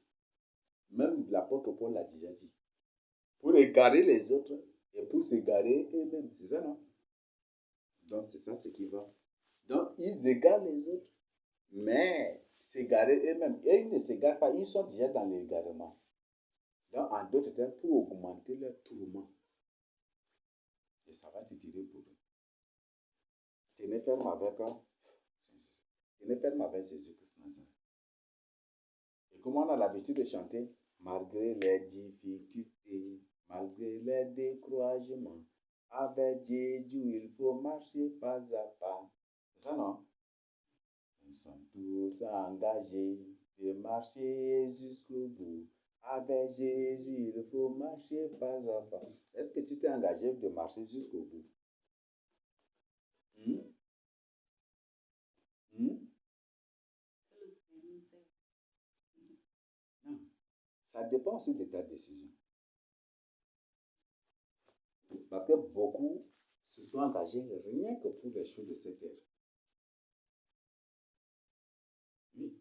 Même l'apôtre Paul l'a déjà dit. Pour égarer les autres et pour s'égarer eux-mêmes, c'est ça, non? Donc c'est ça ce qui va. Donc ils égarent les autres, mais s'égarer eux-mêmes. Et ils ne s'égarent pas, ils sont déjà dans l'égarement. Donc en d'autres termes, pour augmenter leur tourment. Et ça va te tirer pour eux. Tenez ferme avec Jésus-Christ Nazareth. Et comme on a l'habitude de chanter, malgré les difficultés, malgré les découragements, avec Jésus, il faut marcher pas à pas. C'est ça, non? Nous sommes tous engagés de marcher jusqu'au bout. Avec Jésus, il faut marcher pas à pas. Est-ce que tu t'es engagé de marcher jusqu'au bout? Non. Ça dépend aussi de ta décision. Parce que beaucoup se sont engagés rien que pour les choses de cette terre. Oui.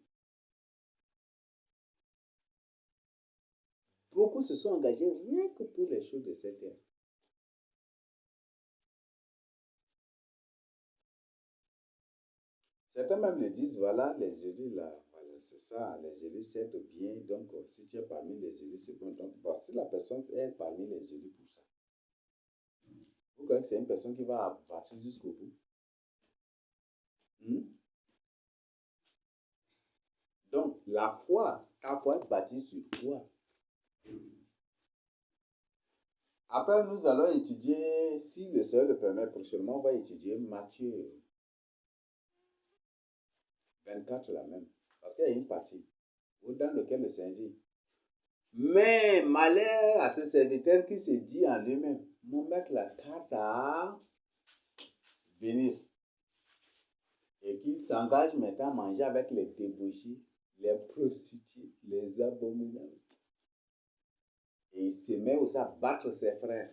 Beaucoup se sont engagés rien que pour les choses de cette terre. Certains même le disent, voilà, les élus là, voilà, c'est ça, les élus c'est bien, donc si tu es parmi les élus, c'est bon. Donc, bon, si la personne est parmi les élus pour ça, vous croyez que c'est une personne qui va abattre jusqu'au bout? Donc, la foi, ta foi est bâtie sur quoi? Après, nous allons étudier, si le Seigneur le permet, prochainement, on va étudier Matthieu 24 là même. Parce qu'il y a une partie dans laquelle le Seigneur dit, mais malheur à ce serviteur qui se dit en lui-même, mon maître la tarde à venir. Et qui s'engage maintenant à manger avec les débauchés, les prostituées, les abominables. Et il se met aussi à battre ses frères.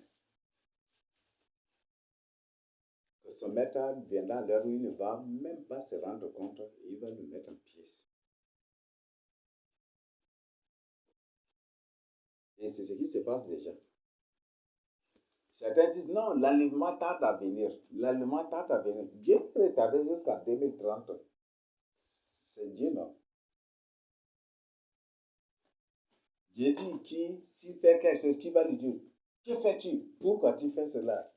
Que son maître viendra à l'heure où il ne va même pas se rendre compte et il va le mettre en pièces. Et c'est ce qui se passe déjà. Certains disent non, l'enlèvement tarde à venir. L'enlèvement tarde à venir. Dieu peut retarder jusqu'à 2030. C'est Dieu, non? Dieu dit s'il fait quelque chose, qui va lui dire, que fais-tu? Pourquoi tu fais cela?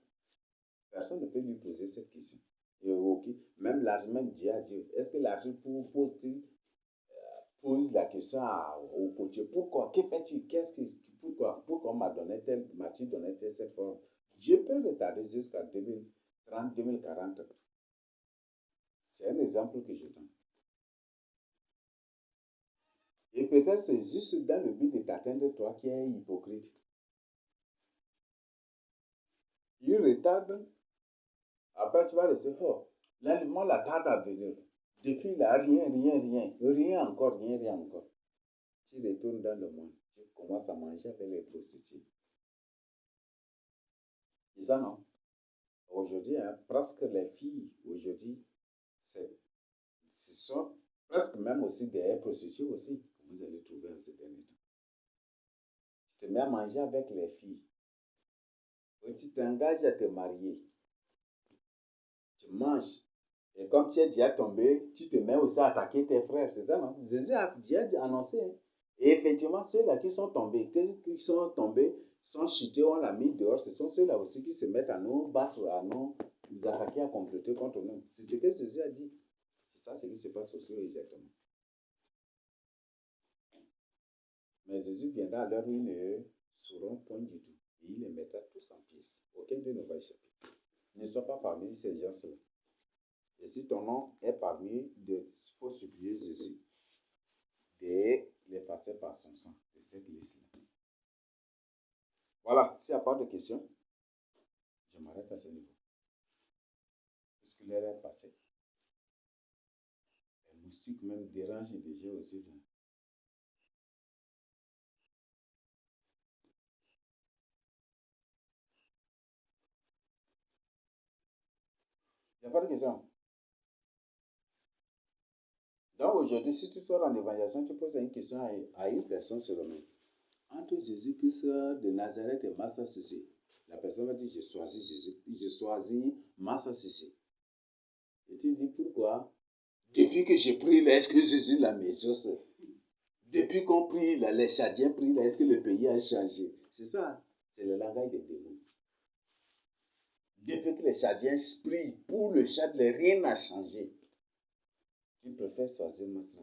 Personne ne peut lui poser cette question. Et okay. Même l'argent, Dieu a dit, est-ce que l'argent pose la question au potier, pourquoi? Que fais-tu? Pourquoi m'as-tu donné cette forme? Dieu peut retarder jusqu'à 2030, 2040. C'est un exemple que je donne. Et peut-être c'est juste dans le but de t'atteindre toi qui es hypocrite. Il retarde. Après tu vas rester, oh, l'aliment la tarde à venir. Depuis là, rien encore. Tu retournes dans le monde, tu commences à manger avec les prostituées. C'est ça, non? Aujourd'hui, presque les filles, aujourd'hui, ce sont presque même aussi des prostituées aussi, que vous allez trouver en ces derniers temps. Tu te mets à manger avec les filles. Et tu t'engages à te marier. Tu manges. Et comme tu es déjà tombé, tu te mets aussi à attaquer tes frères. C'est ça, non? Jésus a déjà annoncé. Hein? Et effectivement, ceux-là qui sont tombés, sont chutés, on l'a mis dehors, ce sont ceux-là aussi qui se mettent à nous battre, à nous attaquer, à compléter contre nous. C'est ce que Jésus a dit. C'est ça ce qui se passe aussi exactement. Mais Jésus viendra à l'heure où ils ne sauront point du tout. Et il les mettra tous en pièces. Aucun d'eux ne va échapper. Ne sois pas parmi ces gens-là. Et si ton nom est parmi de faut supplier Jésus de l'effacer par son sang de cette liste-là. Voilà, s'il n'y a pas de questions, je m'arrête à ce niveau. Puisque l'heure est passée. Les moustiques même dérangent déjà aussi. Il n'y a pas de questions. Donc aujourd'hui, si tu sors en évangélisation, tu poses une question à une personne seulement. Entre Jésus-Christ de Nazareth et Massa Sucé, la personne va dire, j'ai choisi Jésus, j'ai choisi Massa Sucé. Et tu dis, pourquoi? Depuis que j'ai pris là, est-ce que Jésus l'a mis? Depuis qu'on prie là, les Tchadiens prient là, est-ce que le pays a changé? C'est ça, c'est le langage des démons. Depuis que les Tchadiens prient pour le Tchad, rien n'a changé. Ils préfèrent choisir Massa.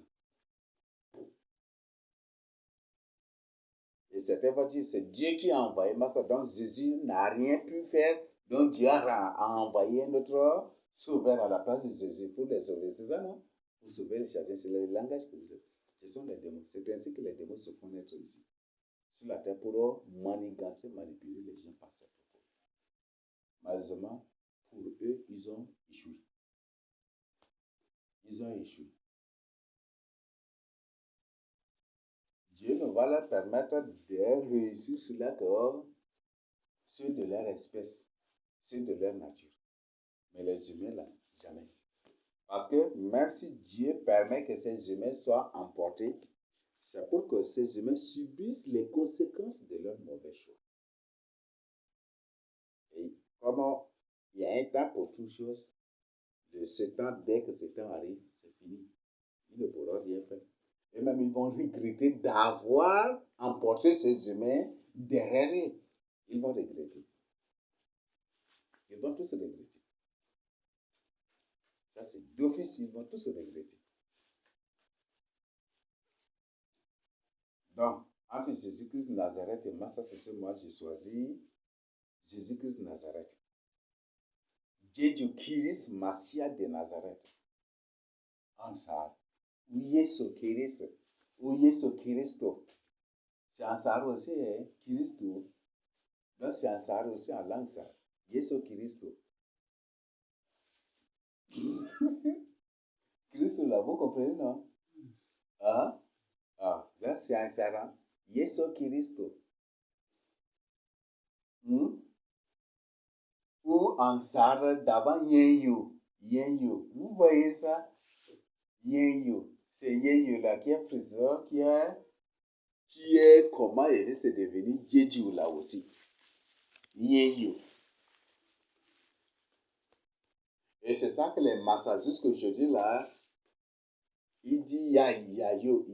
Et certains vont dire, c'est Dieu qui a envoyé Massa, donc Jésus n'a rien pu faire, donc Dieu a envoyé notre sauveur à la place de Jésus pour les sauver. C'est ça, non? Pour sauver les Tchadiens, c'est le langage que vous avez. Ce sont les démons. C'est ainsi que les démons se font naître ici, sur la terre, pour manigancer, manipuler les gens par cette propos. Malheureusement, pour eux, ils ont échoué. Ils ont échoué. Dieu ne va leur permettre de réussir sur la terre, ceux de leur espèce, ceux de leur nature. Mais les humains, là, jamais. Parce que même si Dieu permet que ces humains soient emportés, c'est pour que ces humains subissent les conséquences de leurs mauvais choix. Et comme il y a un temps pour toute chose, dès que ce temps arrive, c'est fini. Ils ne pourront rien faire. Et même ils vont regretter d'avoir emporté ces humains derrière eux. Ils vont regretter. Ils vont tous regretter. Ça, c'est d'office, ils vont tous regretter. Donc, entre Jésus-Christ de Nazareth et Massa Sucé, moi, j'ai choisi Jésus-Christ de Nazareth. Jésus-Christ Massia de Nazareth. Ansar. Ou Yesu Christ. Ou Yesu Christo. C'est Ansar aussi, hein? Christo. Donc, c'est Ansar aussi en langue ça. Yesu Christo. Christo là, vous comprenez, non? Hein? Ah, là, c'est Ansar. Yesu Christo. Ou Ansar d'avant Yeyo. Yeyo. Vous voyez ça? Yeyo. C'est Yeyo là qui est friseur, qui est comment il risque de devenir Jeju là aussi. Yeyo. Et c'est ça que les massas jusqu'aujourd'hui là, il dit yayo,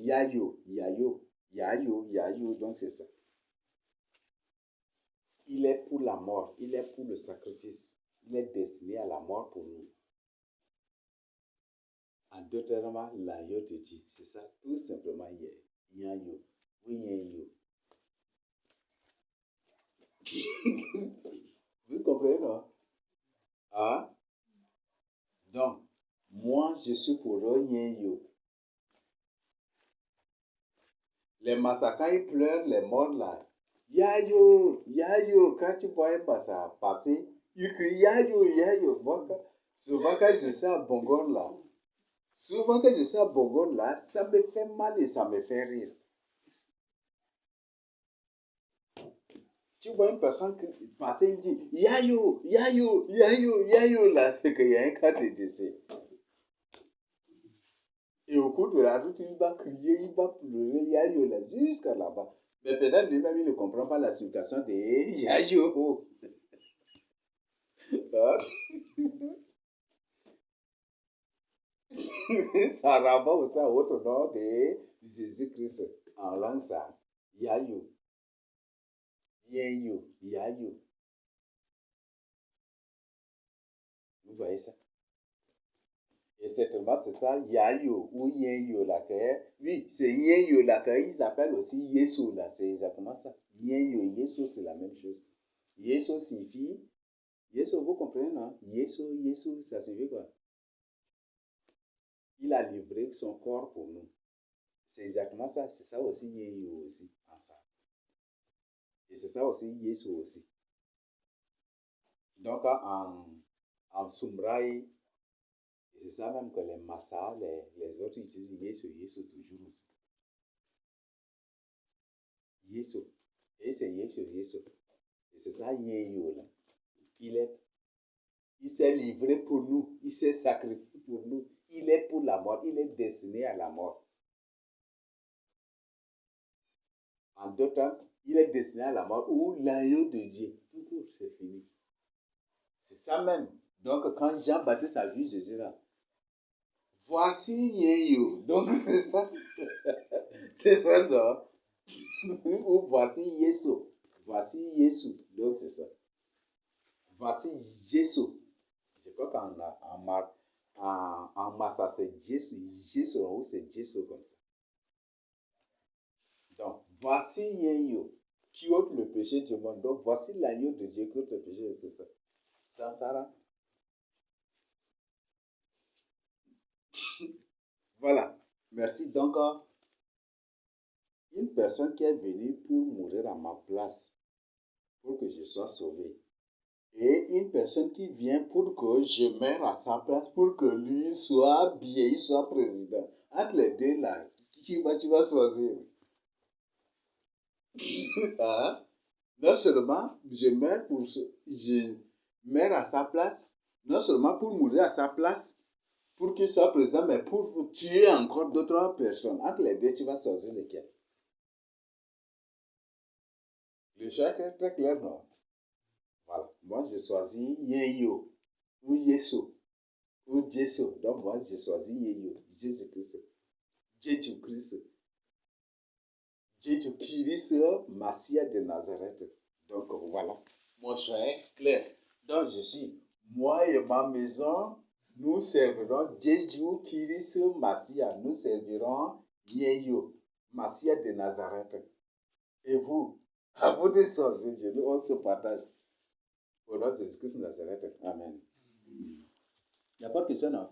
donc c'est ça. Il est pour la mort, il est pour le sacrifice, il est destiné à la mort pour nous. En d'autres termes, l'ayo te dit, c'est ça, tout simplement yayo, oui yayo. Vous comprenez, non? Hein? Donc, moi, je suis pour Yen-Yo. Les massacres, ils pleurent, les morts là. Yayo, Yayo, quand tu vois un massa passer, ils crient Yayo, Yayo. Moi, souvent quand je suis à Bongor là, ça me fait mal et ça me fait rire. Tu vois une personne passer, il dit Yayo, Yayo, Yayo, Yayo là, c'est qu'il y a un cas de décès. Et au cours de la route, il va crier, il va pleurer, Yayo là, jusqu'à là-bas. Mais peut-être lui-même, il ne comprend pas la situation de Yayo. Ça renvoie aussi à autre nom de Jésus-Christ en langue ça. Yayo, Yayo, Yayo. Vous voyez ça? Et certainement, c'est ça, Yayo ou Yayo là que. Oui, c'est Yayo là que ils appellent aussi Yesu là. C'est exactement ça. Yayo, Yesu, c'est la même chose. Yesu signifie. Yesu, vous comprenez, non? Yesu, Yesu, ça signifie quoi? Il a livré son corps pour nous. C'est exactement ça. C'est ça aussi, Yayo aussi, en ça. Et c'est ça aussi, Yesu aussi. Donc, en Sumbraï, c'est ça même que les Massa, les autres utilisent Yesu, Yesu toujours aussi. Yesu. Et c'est Yesu, Yesu. Et c'est ça, Yeyo là. Il s'est livré pour nous. Il s'est sacrifié pour nous. Il est pour la mort. Il est destiné à la mort. En d'autres termes, il est destiné à la mort ou l'agneau de Dieu. Tout court, c'est fini. C'est ça même. Donc, quand Jean-Baptiste a vu Jésus là, voici Yeyo. Donc, c'est ça. C'est ça, non? Ou voici Yesu. Voici Yesu. Donc, c'est ça. Voici Jésus. Je crois en Massa, c'est Jésus. Jésus, ou c'est Jésus comme ça. Donc, voici Yeyo qui ôte le péché du monde. Donc, voici l'agneau de Dieu qui ôte le péché. C'est ça. Ça, Sarah? Voilà. Merci. Donc, une personne qui est venue pour mourir à ma place, pour que je sois sauvé. Et une personne qui vient pour que je meure à sa place, pour que lui soit bien, il soit président. Entre les deux là, tu vas choisir? Hein? Non seulement je meurs à sa place, non seulement pour mourir à sa place, pour qu'il soit président, mais pour tuer encore d'autres personnes. Entre les deux, tu vas choisir lequel? Le choix est très clair, non? Voilà. Moi, j'ai choisi Yeyo ou Yesu ou Jésus. Donc, moi, j'ai choisi Yeyo, Jésus-Christ. Jésus-Christ. Jésus-Christ, Messie de Nazareth. Donc, voilà. Mon choix est clair. Donc, je suis, moi et ma maison, nous servirons Jésus-Christ, Messie. Nous servirons Yeyo, Messie de Nazareth. Et vous, à vous de choisir, on se partage. Au nom de Jésus-Christ de Nazareth. Amen. Il n'y a pas de question, non?